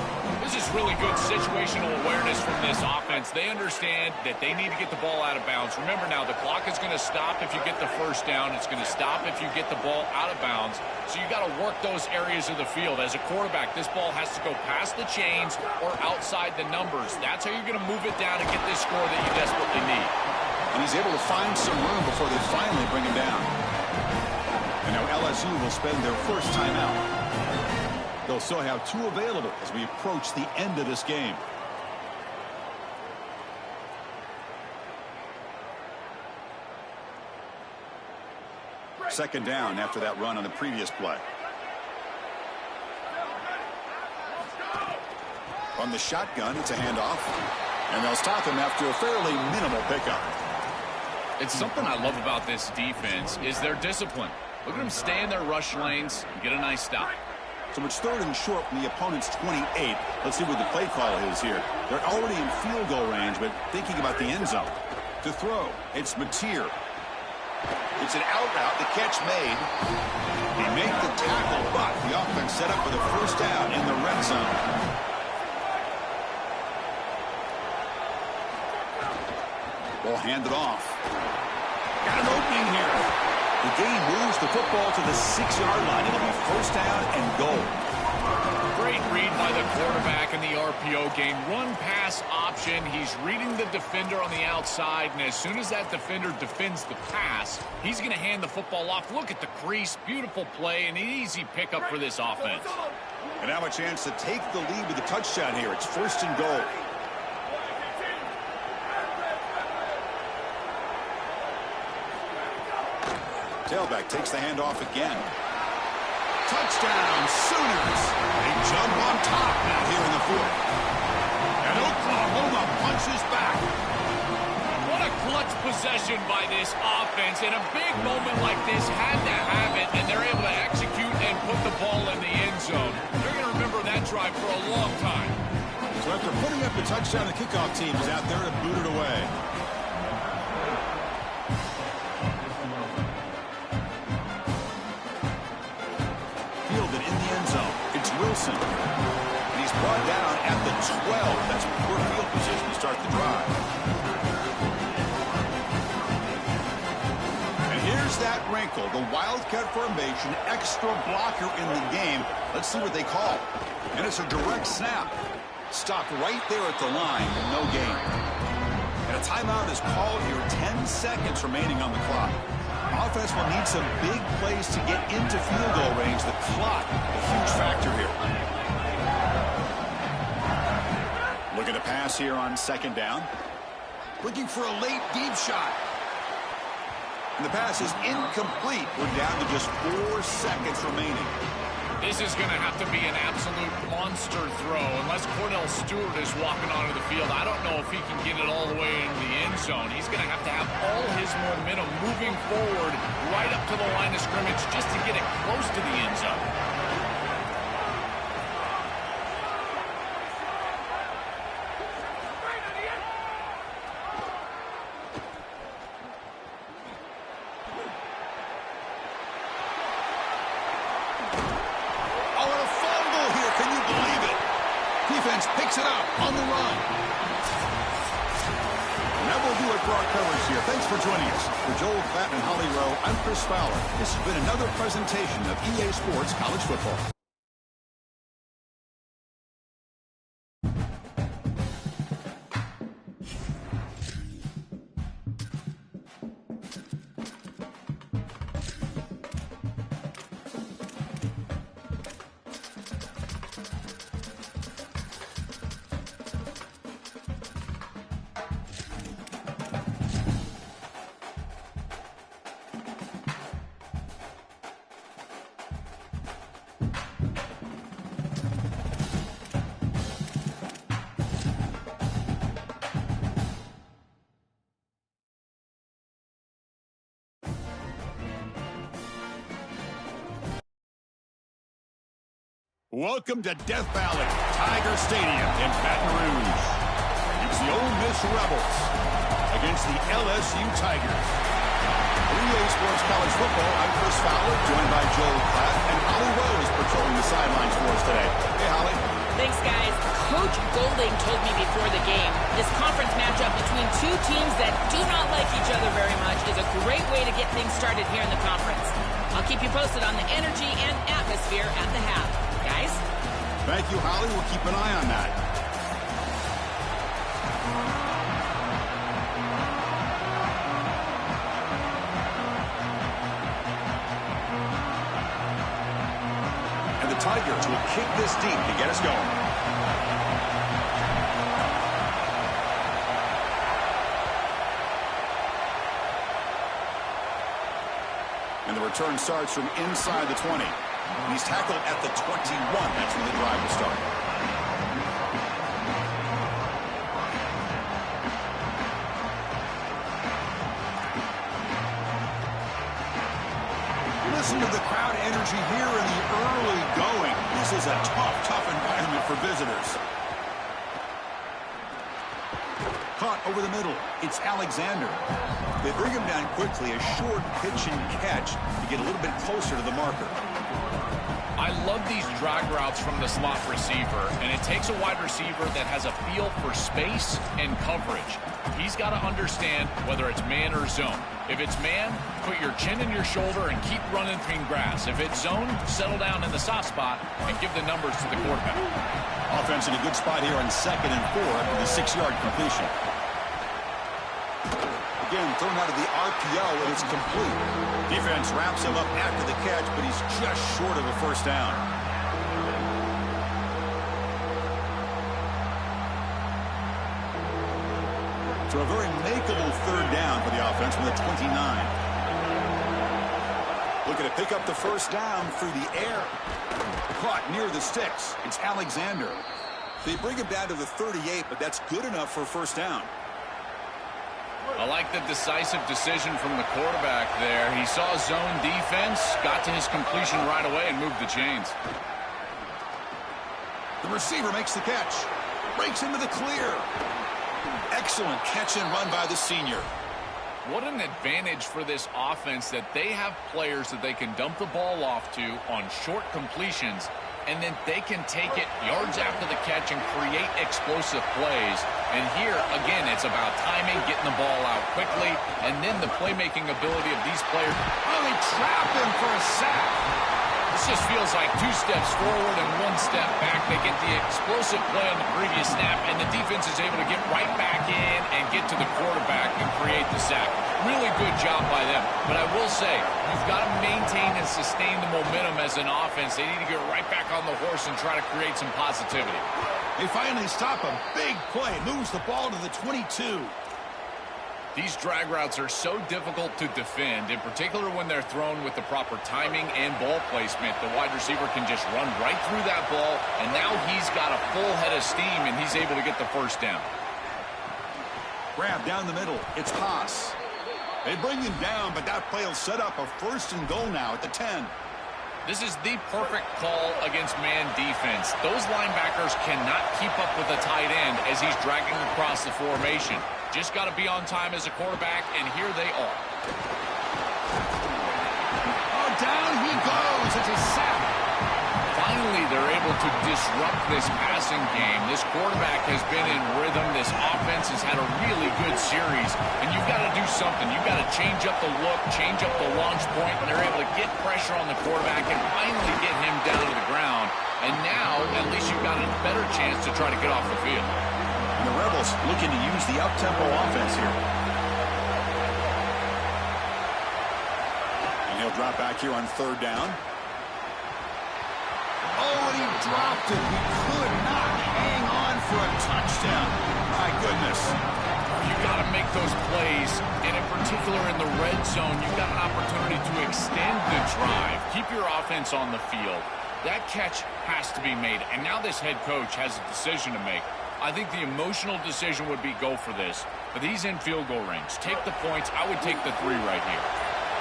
This is really good situational awareness from this offense. They understand that they need to get the ball out of bounds. Remember now, the clock is going to stop if you get the first down. It's going to stop if you get the ball out of bounds. So you got to work those areas of the field. As a quarterback, this ball has to go past the chains or outside the numbers. That's how you're going to move it down and get this score that you desperately need. And he's able to find some room before they finally bring him down. And now LSU will spend their first timeout. They'll still have 2 available as we approach the end of this game. Second down after that run on the previous play. On the shotgun, it's a handoff. And they'll stop him after a fairly minimal pickup. It's something I love about this defense is their discipline. Look at them stay in their rush lanes and get a nice stop. So it's third and short from the opponent's 28. Let's see what the play call is here. They're already in field goal range, but thinking about the end zone. To throw, it's Mateer. It's an out route, the catch made. He made the tackle, but the offense set up for the first down in the red zone. Ball handed off. Got an opening here. The game moves the football to the 6-yard line. It'll be first down and goal. Great read by the quarterback in the RPO game. Run pass option. He's reading the defender on the outside, and as soon as that defender defends the pass, he's going to hand the football off. Look at the crease. Beautiful play, and an easy pickup for this offense. And now a chance to take the lead with a touchdown here. It's first and goal. Tailback takes the handoff again. Touchdown, Sooners. They jump on top now here in the 4th. And Oklahoma punches back. What a clutch possession by this offense. In a big moment like this, had to have it, and they're able to execute and put the ball in the end zone. They're going to remember that drive for a long time. So after putting up the touchdown, the kickoff team is out there to boot it away. Wilson. And he's brought down at the 12. That's poor field position to start the drive. And here's that wrinkle. The Wildcat formation, extra blocker in the game. Let's see what they call. And it's a direct snap. Stopped right there at the line. No gain. And a timeout is called here. 10 seconds remaining on the clock. Offense will need some big plays to get into field goal range. The clock, a huge factor here. Look at a pass here on second down. Looking for a late deep shot. And the pass is incomplete. We're down to just 4 seconds remaining. This is going to have to be an absolute monster throw. Unless Cordell Stewart is walking onto the field, I don't know if he can get it all the way into the end zone. He's going to have all his momentum moving forward right up to the line of scrimmage just to get it close to the end zone. Picks it up on the run. And that will do it for our coverage here. Thanks for joining us. For Joel Klatt and Holly Rowe, I'm Chris Fowler. This has been another presentation of EA Sports College Football. Welcome to Death Valley, Tiger Stadium in Baton Rouge. It's the Ole Miss Rebels against the LSU Tigers. For EA Sports College Football, I'm Chris Fowler, joined by Joel Klatt, and Holly Rowe is patrolling the sidelines for us today. Hey, Holly. Thanks, guys. Coach Golding told me before the game, this conference matchup between two teams that do not like each other very much is a great way to get things started here in the conference. I'll keep you posted on the energy and atmosphere at the half. Guys? Thank you, Holly. We'll keep an eye on that. And the Tigers will kick this deep to get us going. And the return starts from inside the 20. He's tackled at the 21. That's when the drive will start. Listen to the crowd energy here in the early going. This is a tough environment for visitors. Caught over the middle. It's Alexander. They bring him down quickly. A short pitch and catch to get a little bit closer to the marker. I love these drag routes from the slot receiver, and it takes a wide receiver that has a feel for space and coverage. He's got to understand whether it's man or zone. If it's man, put your chin in your shoulder and keep running between grass. If it's zone, settle down in the soft spot and give the numbers to the quarterback. Offense in a good spot here on 2nd and 4 after the 6-yard completion. Again, thrown out of the RPO, and it's complete. Defense wraps him up after the catch, but he's just short of a first down. So a very makeable 3rd down for the offense from the 29. Looking to pick up the first down through the air. Caught near the sticks. It's Alexander. They bring him down to the 38, but that's good enough for a first down. I like the decisive decision from the quarterback there. He saw zone defense, got to his completion right away, and moved the chains. The receiver makes the catch. Breaks into the clear. Excellent catch and run by the senior. What an advantage for this offense that they have players that they can dump the ball off to on short completions, and then they can take it yards after the catch and create explosive plays. And here, again, it's about timing, getting the ball out quickly, and then the playmaking ability of these players. Oh, they trap him for a sack. This just feels like 2 steps forward and 1 step back. They get the explosive play on the previous snap, and the defense is able to get right back in and get to the quarterback and create the sack. Really good job by them. But I will say, you've got to maintain and sustain the momentum as an offense. They need to get right back on the horse and try to create some positivity. They finally stop a big play. Moves the ball to the 22. These drag routes are so difficult to defend, in particular when they're thrown with the proper timing and ball placement. The wide receiver can just run right through that ball, and now he's got a full head of steam, and he's able to get the first down. Grab down the middle. It's Haas. They bring him down, but that play will set up a 1st and goal now at the 10. This is the perfect call against man defense. Those linebackers cannot keep up with the tight end as he's dragging across the formation. Just got to be on time as a quarterback, and here they are. Oh, down he goes. It's a sack. Finally, they're able to disrupt this passing game. This quarterback has been in rhythm. This offense has had a really good series, and you've got to do something. You've got to change up the look, change up the launch point, and they're able to get pressure on the quarterback and finally get him down to the ground. And now, at least you've got a better chance to try to get off the field. And the Rebels looking to use the up-tempo offense here. And he'll drop back here on 3rd down. Oh, and he dropped it. He could not hang on for a touchdown. My goodness. You've got to make those plays, and in particular in the red zone, you've got an opportunity to extend the drive. Keep your offense on the field. That catch has to be made, and now this head coach has a decision to make. I think the emotional decision would be go for this, but he's in field goal range. Take the points. I would take the 3 right here.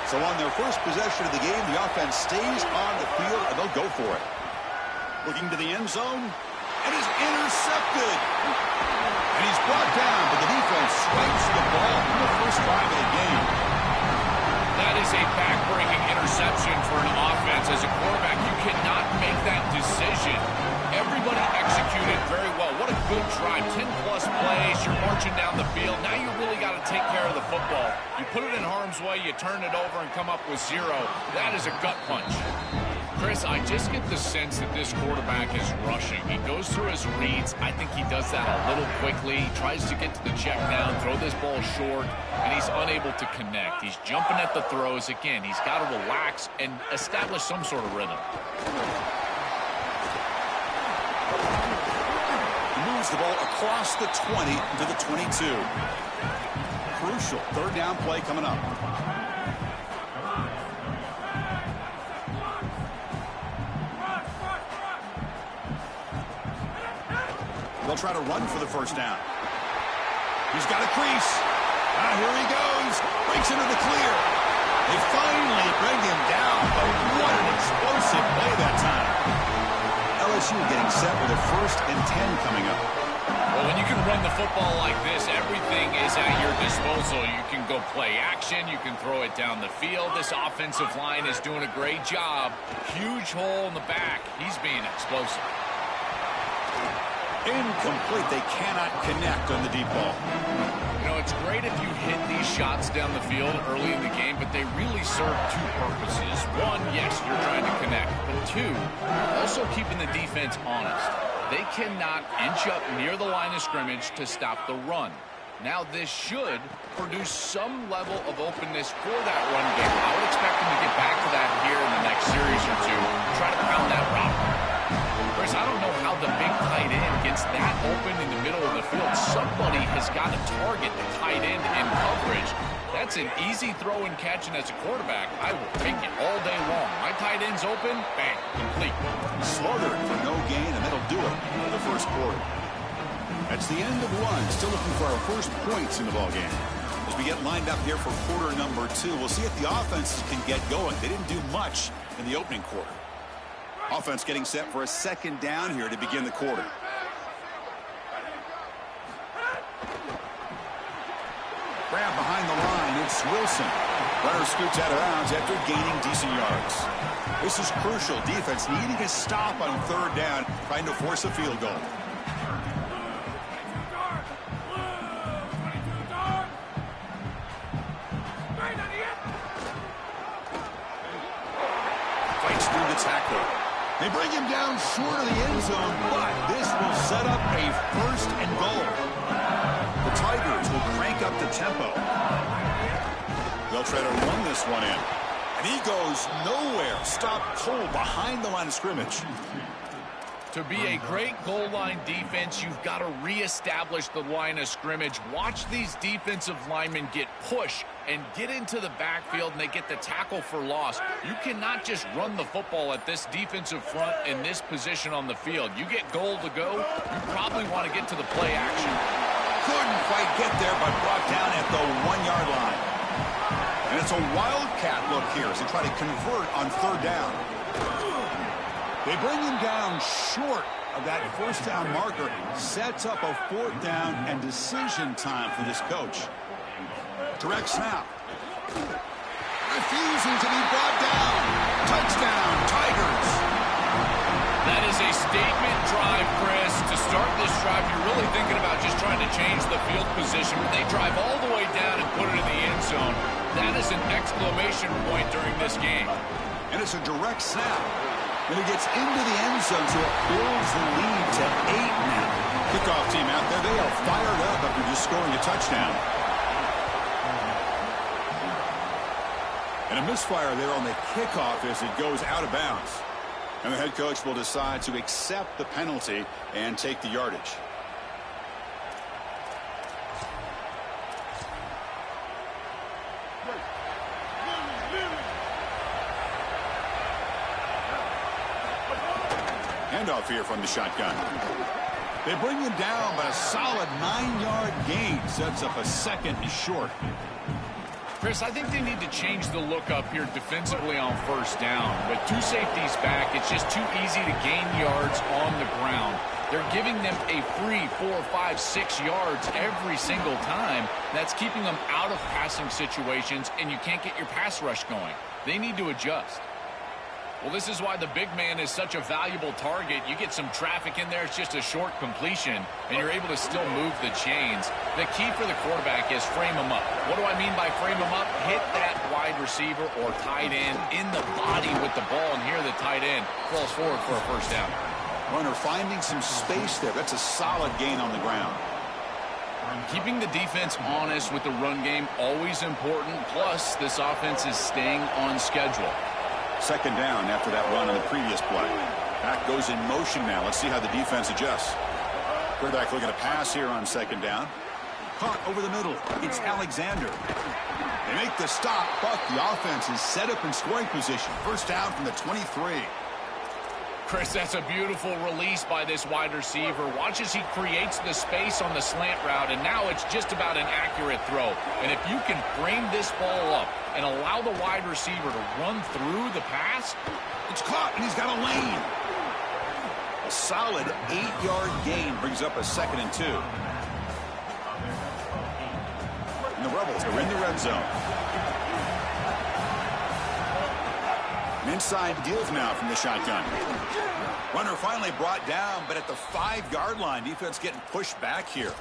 So on their first possession of the game, the offense stays on the field, and they'll go for it. Looking to the end zone, and he's intercepted. And he's brought down, but the defense swipes the ball in the first drive of the game. That is a back-breaking interception for an offense. As a quarterback, you cannot make that decision. Everybody executed very well. What a good drive. 10-plus plays. You're marching down the field. Now you really got to take care of the football. You put it in harm's way, you turn it over and come up with 0. That is a gut punch. Chris, I just get the sense that this quarterback is rushing. He goes through his reads. I think he does that a little quickly. He tries to get to the check down, throw this ball short, and he's unable to connect. He's jumping at the throws. Again, he's got to relax and establish some sort of rhythm. Moves the ball across the 20 to the 22. Crucial 3rd down play coming up. They'll try to run for the 1st down. He's got a crease. Here he goes. Breaks into the clear. They finally bring him down, but what an explosive play that time. LSU getting set with a 1st and 10 coming up. Well, when you can run the football like this, everything is at your disposal. You can go play action. You can throw it down the field. This offensive line is doing a great job. Huge hole in the back. He's being explosive. Incomplete. They cannot connect on the deep ball. You know, it's great if you hit these shots down the field early in the game, but they really serve 2 purposes. 1, yes, you're trying to connect. But 2, also keeping the defense honest. They cannot inch up near the line of scrimmage to stop the run. Now, this should produce some level of openness for that run game. I would expect them to get back to that here in the next series or 2. Try to pound that route. Chris, I don't know how the big tight end gets that open in the middle of the field. Somebody has got to target the tight end in coverage. That's an easy throw and catch, and as a quarterback, I will take it all day long. My tight end's open, bang, complete. Slaughtered for no gain, and that'll do it for the 1st quarter. That's the end of 1. Still looking for our first points in the ballgame. As we get lined up here for quarter number 2, we'll see if the offenses can get going. They didn't do much in the opening quarter. Offense getting set for a 2nd down here to begin the quarter. Grab behind the line. It's Wilson. Runner scoots out of bounds after gaining decent yards. This is crucial. Defense needing a stop on 3rd down, trying to force a field goal. Fights through the tackle. They bring him down short of the end zone, but this will set up a 1st and goal. The Tigers will crank up the tempo. They'll try to run this one in. And he goes nowhere. Stopped cold behind the line of scrimmage. To be a great goal line defense, you've got to reestablish the line of scrimmage. Watch these defensive linemen get pushed and get into the backfield, and they get the tackle for loss. You cannot just run the football at this defensive front in this position on the field. You get goal to go, you probably want to get to the play action. Couldn't quite get there, but brought down at the 1-yard line. And it's a wildcat look here as they try to convert on third down. They bring him down short of that first down marker. Sets up a fourth down and decision time for this coach. Direct snap. Refusing to be brought down. Touchdown, Tigers. That is a statement drive, Chris. To start this drive, you're really thinking about just trying to change the field position. But they drive all the way down and put it in the end zone. That is an exclamation point during this game. And it's a direct snap. And it gets into the end zone, so it builds the lead to 8 now. Kickoff team out there, they are fired up after just scoring a touchdown. And a misfire there on the kickoff as it goes out of bounds. And the head coach will decide to accept the penalty and take the yardage. Handoff here from the shotgun. They bring him down, but a solid 9-yard gain sets up a second and short. Chris, I think they need to change the look up here defensively on first down. With 2 safeties back, it's just too easy to gain yards on the ground. They're giving them a free 4, 5, 6 yards every single time. That's keeping them out of passing situations, and you can't get your pass rush going. They need to adjust. Well, this is why the big man is such a valuable target. You get some traffic in there, it's just a short completion, and you're able to still move the chains. The key for the quarterback is frame him up. What do I mean by frame him up? Hit that wide receiver or tight end in the body with the ball, and here the tight end falls forward for a first down. Runner finding some space there. That's a solid gain on the ground. Keeping the defense honest with the run game, always important. Plus, this offense is staying on schedule. Second down after that run on the previous play. Back goes in motion now. Let's see how the defense adjusts. Quarterback looking to pass here on second down. Caught over the middle. It's Alexander. They make the stop, but the offense is set up in scoring position. First down from the 23. Chris, that's a beautiful release by this wide receiver. Watch as he creates the space on the slant route, and now it's just about an accurate throw. And if you can frame this ball up and allow the wide receiver to run through the pass, it's caught, and he's got a lane. A solid 8-yard gain brings up a second and 2. And the Rebels are in the red zone. An inside give now from the shotgun. Runner finally brought down, but at the 5-yard line, defense getting pushed back here.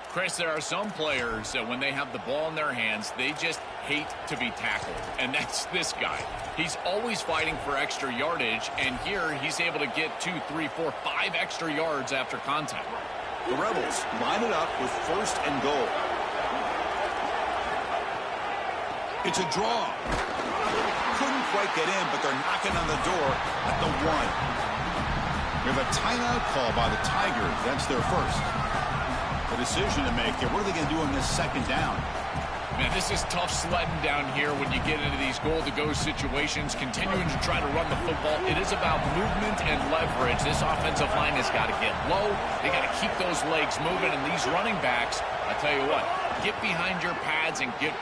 Chris, there are some players that when they have the ball in their hands, they just hate to be tackled. And that's this guy. He's always fighting for extra yardage, and here he's able to get 2, 3, 4, 5 extra yards after contact. The Rebels line it up with first and goal. It's a draw. Couldn't quite get in, but they're knocking on the door at the 1. We have a timeout call by the Tigers. That's their first. The decision to make here. What are they going to do on this second down? Man, this is tough sledding down here when you get into these goal-to-go situations, continuing to try to run the football. It is about movement and leverage. This offensive line has got to get low. They got to keep those legs moving, and these running backs, I tell you what, get behind your pads and get...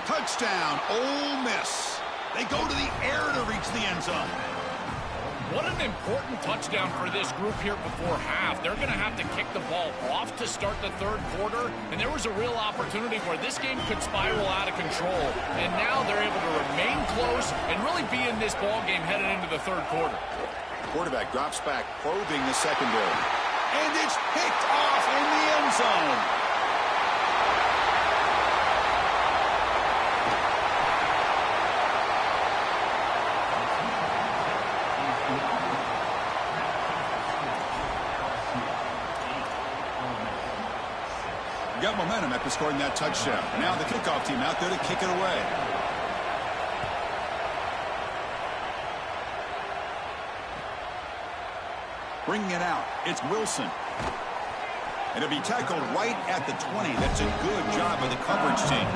Touchdown, Ole Miss. They go to the air to reach the end zone. What an important touchdown for this group here before half. They're going to have to kick the ball off to start the third quarter, and there was a real opportunity where this game could spiral out of control, and now they're able to remain close and really be in this ball game headed into the third quarter. Quarterback drops back, probing the secondary, and it's picked off in the end zone. Got momentum after scoring that touchdown. Now the kickoff team out there to kick it away. Bringing it out, it's Wilson. And it'll be tackled right at the 20. That's a good job by the coverage team.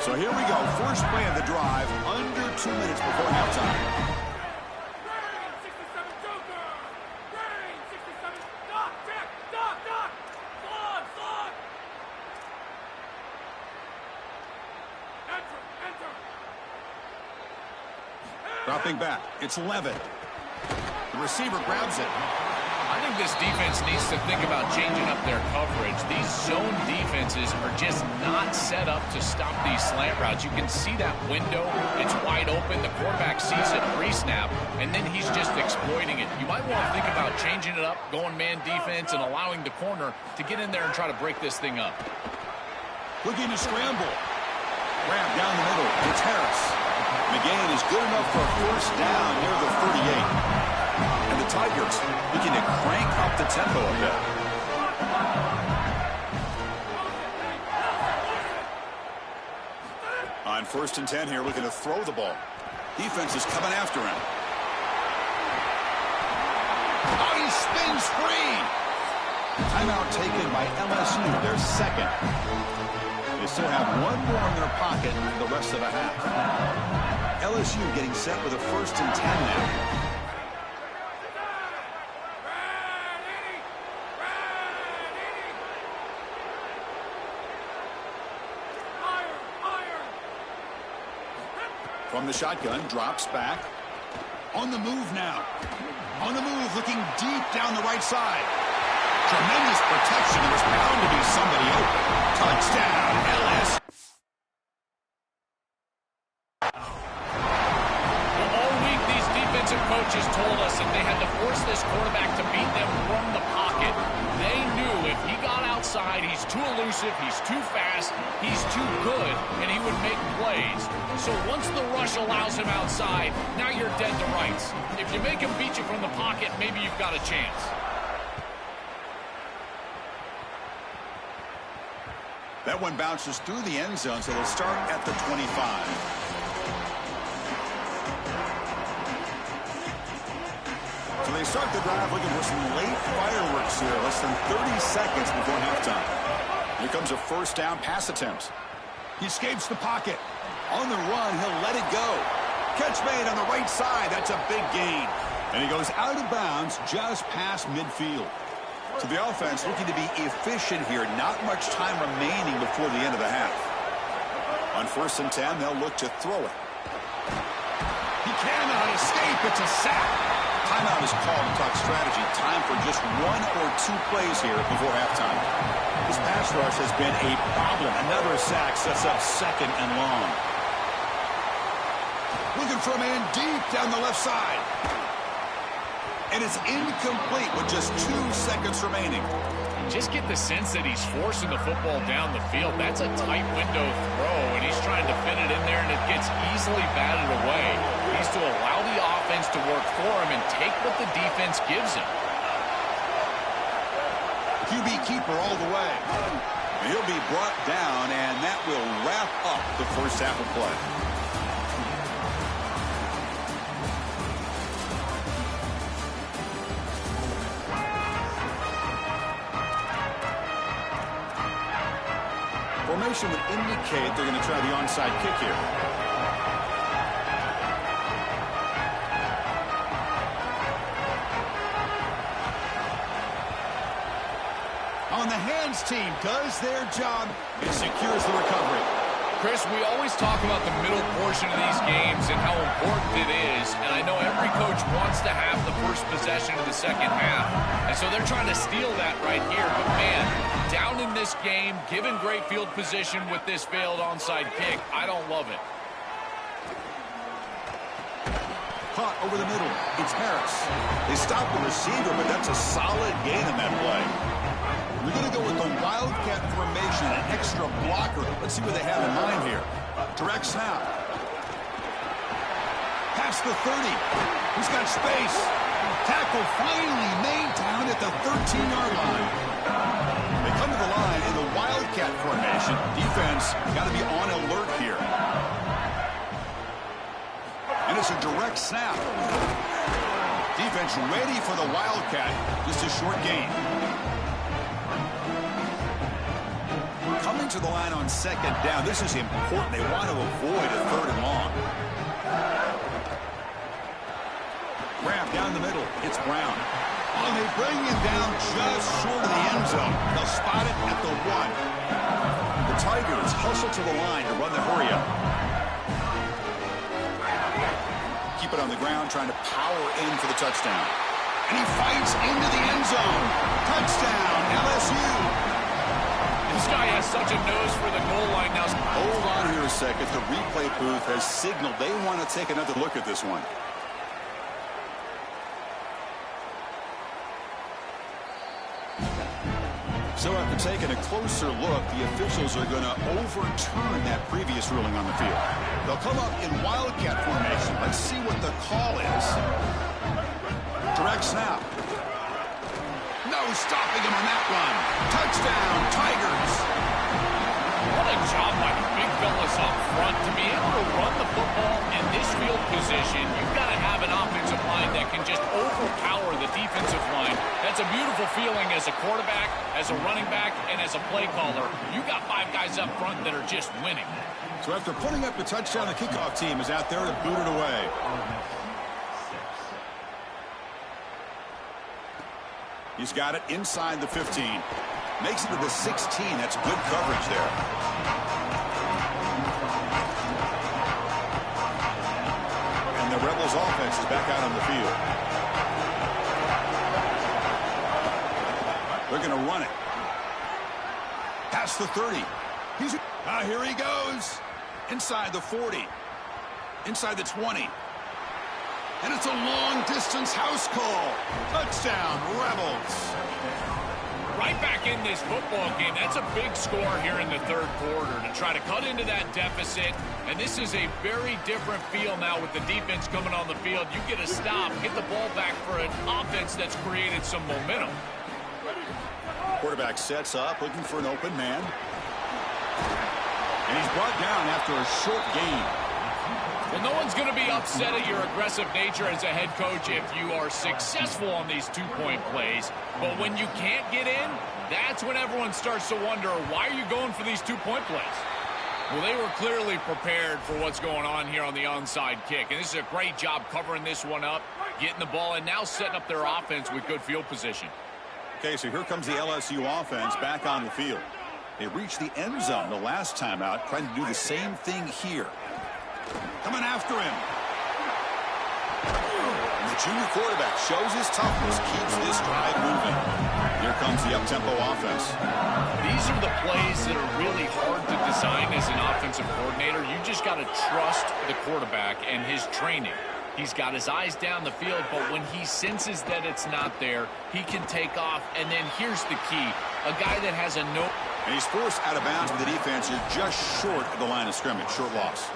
So here we go. First play of the drive, under 2 minutes before halftime. Dropping back, it's Levitt. The receiver grabs it. I think this defense needs to think about changing up their coverage. These zone defenses are just not set up to stop these slant routes. You can see that window. It's wide open. The quarterback sees it pre-snap, and then he's just exploiting it. You might want to think about changing it up, going man defense, and allowing the corner to get in there and try to break this thing up. Looking to scramble. Grab down the middle. It's Harris. McGann is good enough for a first down near the 38. And the Tigers looking to crank up the tempo a bit. On 1st and 10 here, looking to throw the ball. Defense is coming after him. Oh, he spins free. Timeout taken by LSU, their second. They still have one more in their pocket for the rest of the half. LSU getting set with a 1st and 10 now. From the shotgun, drops back. On the move now. On the move, looking deep down the right side. Tremendous protection. There was bound to be somebody open. Touchdown, LSU. Coaches told us that they had to force this quarterback to beat them from the pocket. They knew if he got outside, he's too elusive, he's too fast, he's too good, and he would make plays. So once the rush allows him outside, now you're dead to rights. If you make him beat you from the pocket, maybe you've got a chance. That one bounces through the end zone, so they'll start at the 25. So they start the drive looking for some late fireworks here, less than 30 seconds before halftime. Here comes a first down pass attempt. He escapes the pocket. On the run, he'll let it go. Catch made on the right side. That's a big gain. And he goes out of bounds just past midfield. So the offense looking to be efficient here. Not much time remaining before the end of the half. On 1st and 10, they'll look to throw it. He cannot escape. It's a sack. Timeout is called to talk strategy. Time for just 1 or 2 plays here before halftime. This pass rush has been a problem. Another sack sets up 2nd and long. Looking for a man deep down the left side. And it's incomplete with just 2 seconds remaining. Just get the sense that he's forcing the football down the field. That's a tight window throw, and he's trying to fit it in there, and it gets easily batted away. He needs to allow the offense to work for him and take what the defense gives him. QB keeper all the way. He'll be brought down, and that will wrap up the first half of play. Formation would indicate they're going to try the onside kick here. On the hands team does their job and secures the recovery. Chris, we always talk about the middle portion of these games and how important it is, and I know every coach wants to have the first possession of the second half, and so they're trying to steal that right here, but man, down in this game, given great field position with this failed onside kick, I don't love it. Caught over the middle, it's Harris. They stop the receiver, but that's a solid gain in that play. We're going to go with the Wildcat formation, an extra blocker. Let's see what they have in mind here. Direct snap. Past the 30. He's got space. Tackle finally made down at the 13-yard line. They come to the line in the Wildcat formation. Defense got to be on alert here. And a Here's a direct snap. Defense ready for the Wildcat. Just a short gain. Coming to the line on second down. This is important. They want to avoid a third and long. Grab down the middle. It's Brown. Oh, they bring him down just short of the end zone. They'll spot it at the 1. The Tigers hustle to the line to run the hurry up. Keep it on the ground, trying to power in for the touchdown. And he fights into the end zone. Touchdown, LSU. This guy has such a nose for the goal line now. Hold on here a second. The replay booth has signaled they want to take another look at this one. So after taking a closer look, the officials are going to overturn that previous ruling on the field. They'll come up in Wildcat formation. Let's see what the call is. Direct snap. No stopping him on that one. Touchdown, Tigers. What a job by the big fellas up front. To be able to run the football in this field position, you've got to have an offensive line that can just overpower the defensive line. That's a beautiful feeling as a quarterback, as a running back, and as a play caller. You got 5 guys up front that are just winning. So after putting up the touchdown, the kickoff team is out there to boot it away. He's got it inside the 15. Makes it to the 16. That's good coverage there. And the Rebels offense is back out on the field. They're going to run it. Past the 30. Here he goes. Inside the 40. Inside the 20. And it's a long-distance house call. Touchdown, Rebels. Right back in this football game. That's a big score here in the third quarter to try to cut into that deficit. And this is a very different feel now with the defense coming on the field. You get a stop, get the ball back for an offense that's created some momentum. Quarterback sets up, looking for an open man. And he's brought down after a short gain. Well, no one's going to be upset at your aggressive nature as a head coach if you are successful on these two-point plays. But when you can't get in, that's when everyone starts to wonder, why are you going for these two-point plays? Well, they were clearly prepared for what's going on here on the onside kick. And this is a great job covering this one up, getting the ball, and now setting up their offense with good field position. Okay, so here comes the LSU offense back on the field. They reached the end zone the last time out, trying to do the same thing here. Coming after him. And the junior quarterback shows his toughness, keeps this drive moving. Here comes the up-tempo offense. These are the plays that are really hard to design as an offensive coordinator. You just got to trust the quarterback and his training. He's got his eyes down the field, but when he senses that it's not there, he can take off. And then here's the key. A guy that has a no... And he's forced out of bounds with the defense. You're just short of the line of scrimmage. Short loss.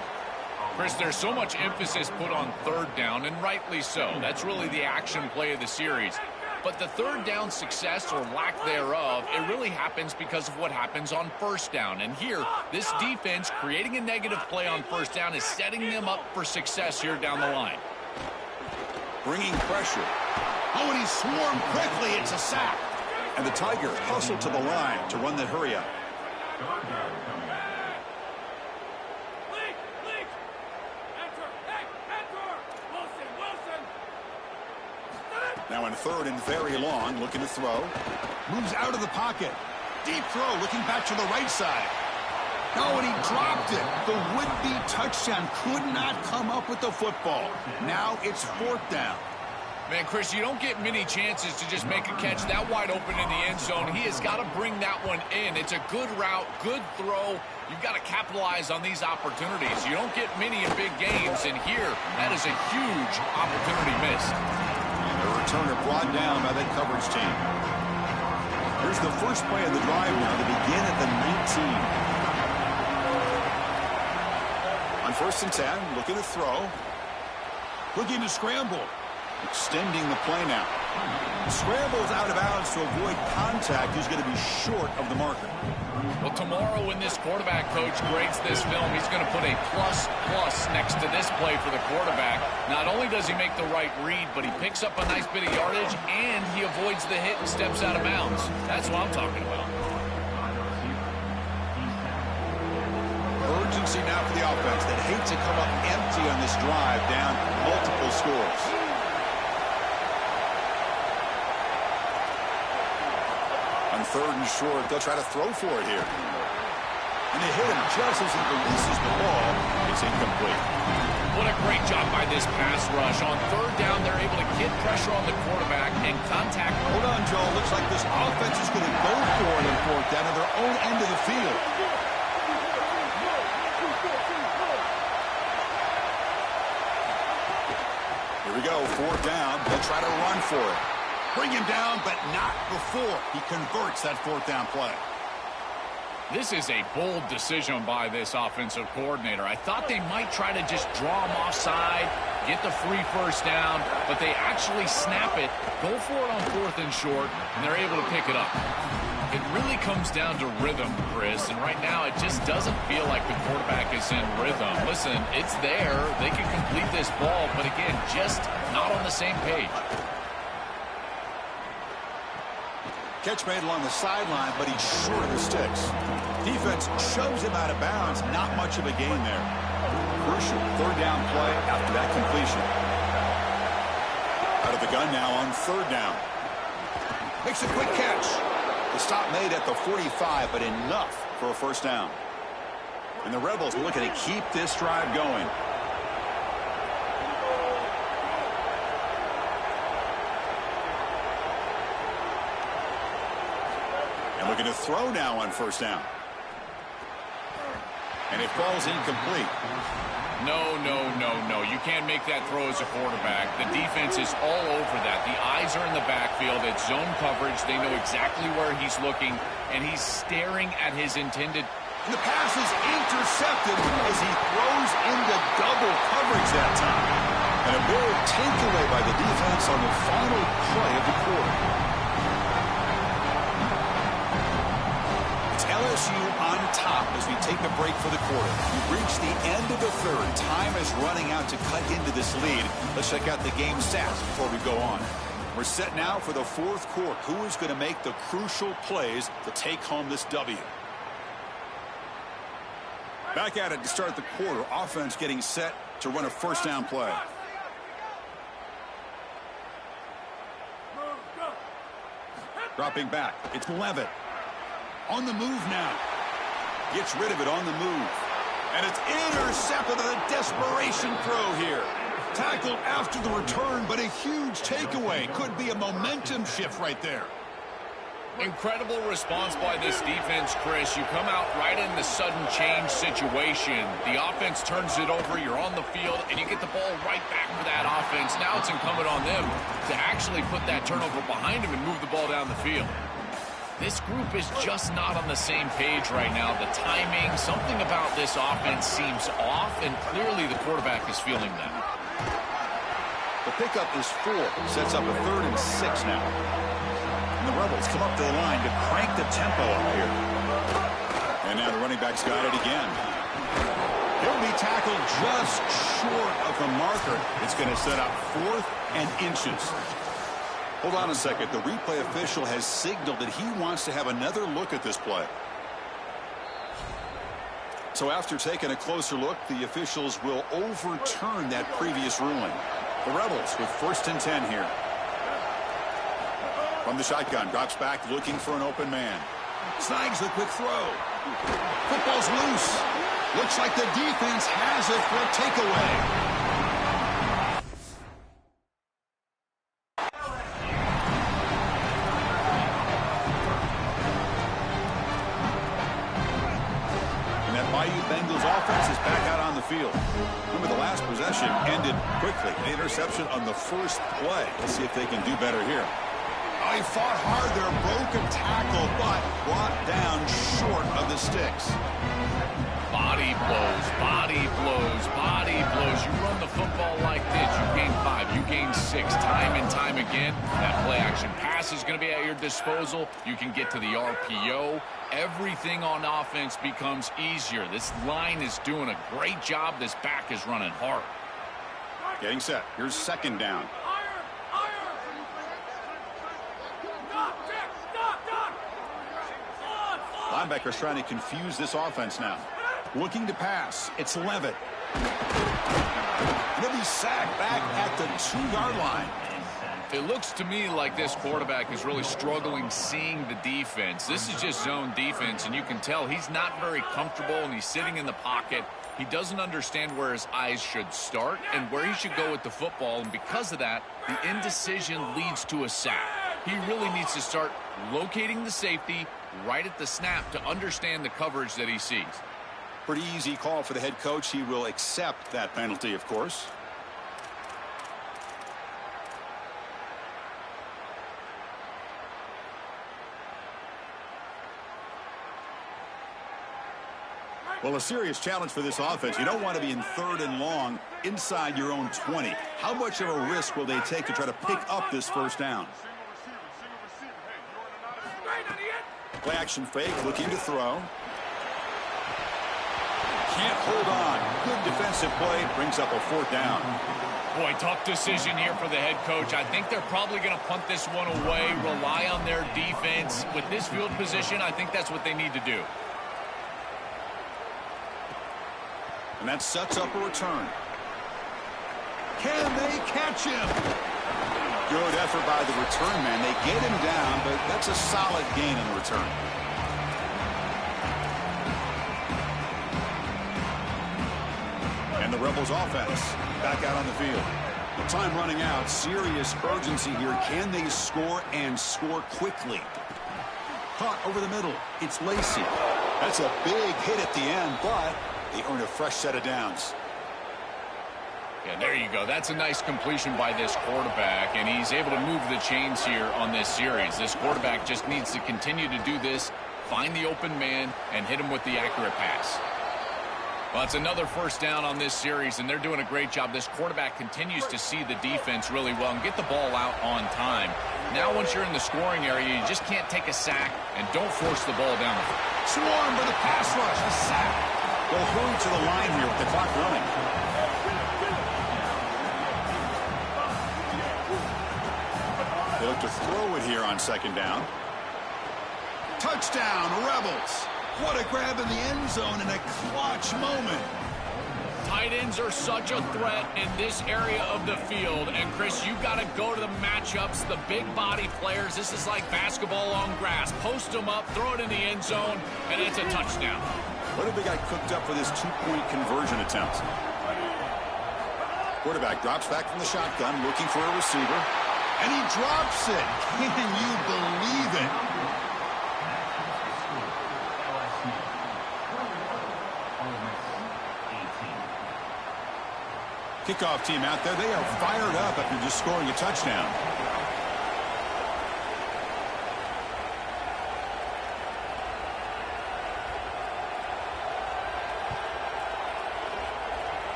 Chris, there's so much emphasis put on third down, and rightly so. That's really the action play of the series. But the third down success or lack thereof, it really happens because of what happens on first down. And here, this defense creating a negative play on first down is setting them up for success here down the line. Bringing pressure. Oh, and he swarmed quickly. It's a sack. And the Tigers hustle to the line to run the hurry up. Now in third and very long, looking to throw. Moves out of the pocket. Deep throw, looking back to the right side. Oh, and he dropped it. The would-be touchdown could not come up with the football. Now it's fourth down. Man, Chris, you don't get many chances to just make a catch that wide open in the end zone. He has got to bring that one in. It's a good route, good throw. You've got to capitalize on these opportunities. You don't get many in big games, and here, that is a huge opportunity missed. The returner brought down by that coverage team. Here's the first play of the drive now to begin at the 19. On first and 10, looking to throw. Looking to scramble. Extending the play now. Scrambles out of bounds to avoid contact. He's going to be short of the marker. Well, tomorrow when this quarterback coach grades this film, he's going to put a plus next to this play for the quarterback. Not only does he make the right read, but he picks up a nice bit of yardage, and he avoids the hit and steps out of bounds. That's what I'm talking about. Urgency now for the offense that hate to come up empty on this drive, down multiple scores. On 3rd and short, they'll try to throw for it here. And they hit him just as he releases the ball. It's incomplete. What a great job by this pass rush. On 3rd down, they're able to get pressure on the quarterback and contact. Hold on, Joe. Looks like this offense is going to go for it on 4th down at their own end of the field. Here we go, 4th down. They'll try to run for it. Bring him down, but not before he converts that 4th down play. This is a bold decision by this offensive coordinator. I thought they might try to just draw him offside, get the free 1st down, but they actually snap it, go for it on 4th and short, and they're able to pick it up. It really comes down to rhythm, Chris, and right now it just doesn't feel like the quarterback is in rhythm. Listen, it's there. They can complete this ball, but again, just not on the same page. Catch made along the sideline, but he's short of the sticks. Defense shoves him out of bounds. Not much of a gain there. Crucial 3rd down play after that completion. Out of the gun now on 3rd down. Makes a quick catch. The stop made at the 45, but enough for a 1st down. And the Rebels looking to keep this drive going. Looking to throw now on 1st down. And it falls incomplete. No. You can't make that throw as a quarterback. The defense is all over that. The eyes are in the backfield. It's zone coverage. They know exactly where he's looking, and he's staring at his intended. And the pass is intercepted as he throws into double coverage that time. And a big takeaway by the defense on the final play of the quarter. LSU on top as we take a break for the quarter. We've reached the end of the 3rd. Time is running out to cut into this lead. Let's check out the game stats before we go on. We're set now for the 4th quarter. Who is going to make the crucial plays to take home this W? Back at it to start the quarter. Offense getting set to run a 1st down play. Dropping back. It's Levitt. On the move now. Gets rid of it on the move. And it's intercepted on a desperation throw here. Tackled after the return, but a huge takeaway. Could be a momentum shift right there. Incredible response by this defense, Chris. You come out right in the sudden change situation. The offense turns it over. You're on the field, and you get the ball right back for that offense. Now it's incumbent on them to actually put that turnover behind them and move the ball down the field. This group is just not on the same page right now. The timing, something about this offense seems off, and clearly the quarterback is feeling that. The pickup is 4. Sets up a 3rd and 6 now. And the Rebels come up to the line to crank the tempo up here. And now the running back's got it again. He'll be tackled just short of the marker. It's going to set up 4th and inches. Hold on a second. The replay official has signaled that he wants to have another look at this play. So after taking a closer look, the officials will overturn that previous ruling. The Rebels with 1st and 10 here. From the shotgun, drops back looking for an open man. Snags the quick throw. Football's loose. Looks like the defense has it for a takeaway. Field. Remember, the last possession ended quickly. An interception on the 1st play. Let's see if they can do better here. Oh, he fought hard there, broke a tackle, but brought down short of the sticks. Body blows, body blows, body blows. You run the football like this, you gain 5 You gain 6 time and time again. That play action pass is going to be at your disposal. You can get to the RPO. Everything on offense becomes easier. This line is doing a great job. This back is running hard. Getting set. Here's second down. Linebacker's trying to confuse this offense now. Looking to pass. It's Levitt. And he'll be sacked back at the 2-yard line. It looks to me like this quarterback is really struggling seeing the defense. This is just zone defense, and you can tell he's not very comfortable, and he's sitting in the pocket. He doesn't understand where his eyes should start and where he should go with the football, and because of that, the indecision leads to a sack. He really needs to start locating the safety right at the snap to understand the coverage that he sees. Pretty easy call for the head coach. He will accept that penalty, of course. Well, a serious challenge for this offense. You don't want to be in 3rd and long inside your own 20. How much of a risk will they take to try to pick up this first down? Play action fake, looking to throw. Can't hold on. Good defensive play, brings up a 4th down. Boy, tough decision here for the head coach. I think they're probably going to punt this one away, rely on their defense. With this field position, I think that's what they need to do. And that sets up a return. Can they catch him? Good effort by the return man. They get him down, but that's a solid gain in the return. And the Rebels offense back out on the field. The time running out. Serious urgency here. Can they score and score quickly? Caught over the middle. It's Lacey. That's a big hit at the end, but they earn a fresh set of downs. Yeah, there you go. That's a nice completion by this quarterback, and he's able to move the chains here on this series. This quarterback just needs to continue to do this, find the open man, and hit him with the accurate pass. Well, it's another first down on this series, and they're doing a great job. This quarterback continues to see the defense really well and get the ball out on time. Now, once you're in the scoring area, you just can't take a sack, and don't force the ball down the field. Swarm for the pass rush. A sack. They'll hurry to the line here with the clock running. They look to throw it here on second down. Touchdown, Rebels. What a grab in the end zone in a clutch moment. Tight ends are such a threat in this area of the field. And, Chris, you got to go to the matchups, the big body players. This is like basketball on grass. Post them up, throw it in the end zone, and it's a touchdown. What have they got cooked up for this 2-point conversion attempt? Quarterback drops back from the shotgun, looking for a receiver. And he drops it. Can you believe it? Kickoff team out there. They are fired up after just scoring a touchdown.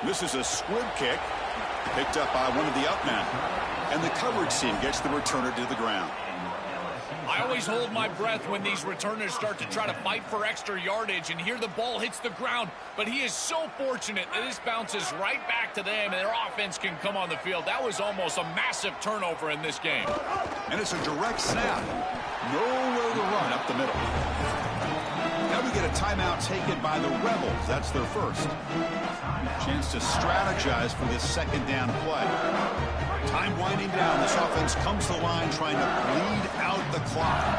This is a squib kick picked up by one of the up men. And the coverage team gets the returner to the ground. I always hold my breath when these returners start to try to fight for extra yardage, and here the ball hits the ground. But he is so fortunate that this bounces right back to them, and their offense can come on the field. That was almost a massive turnover in this game. And it's a direct snap. Nowhere to run up the middle. Now we get a timeout taken by the Rebels. That's their first. Chance to strategize for this second down play. Time winding down. This offense comes to the line trying to bleed out the clock.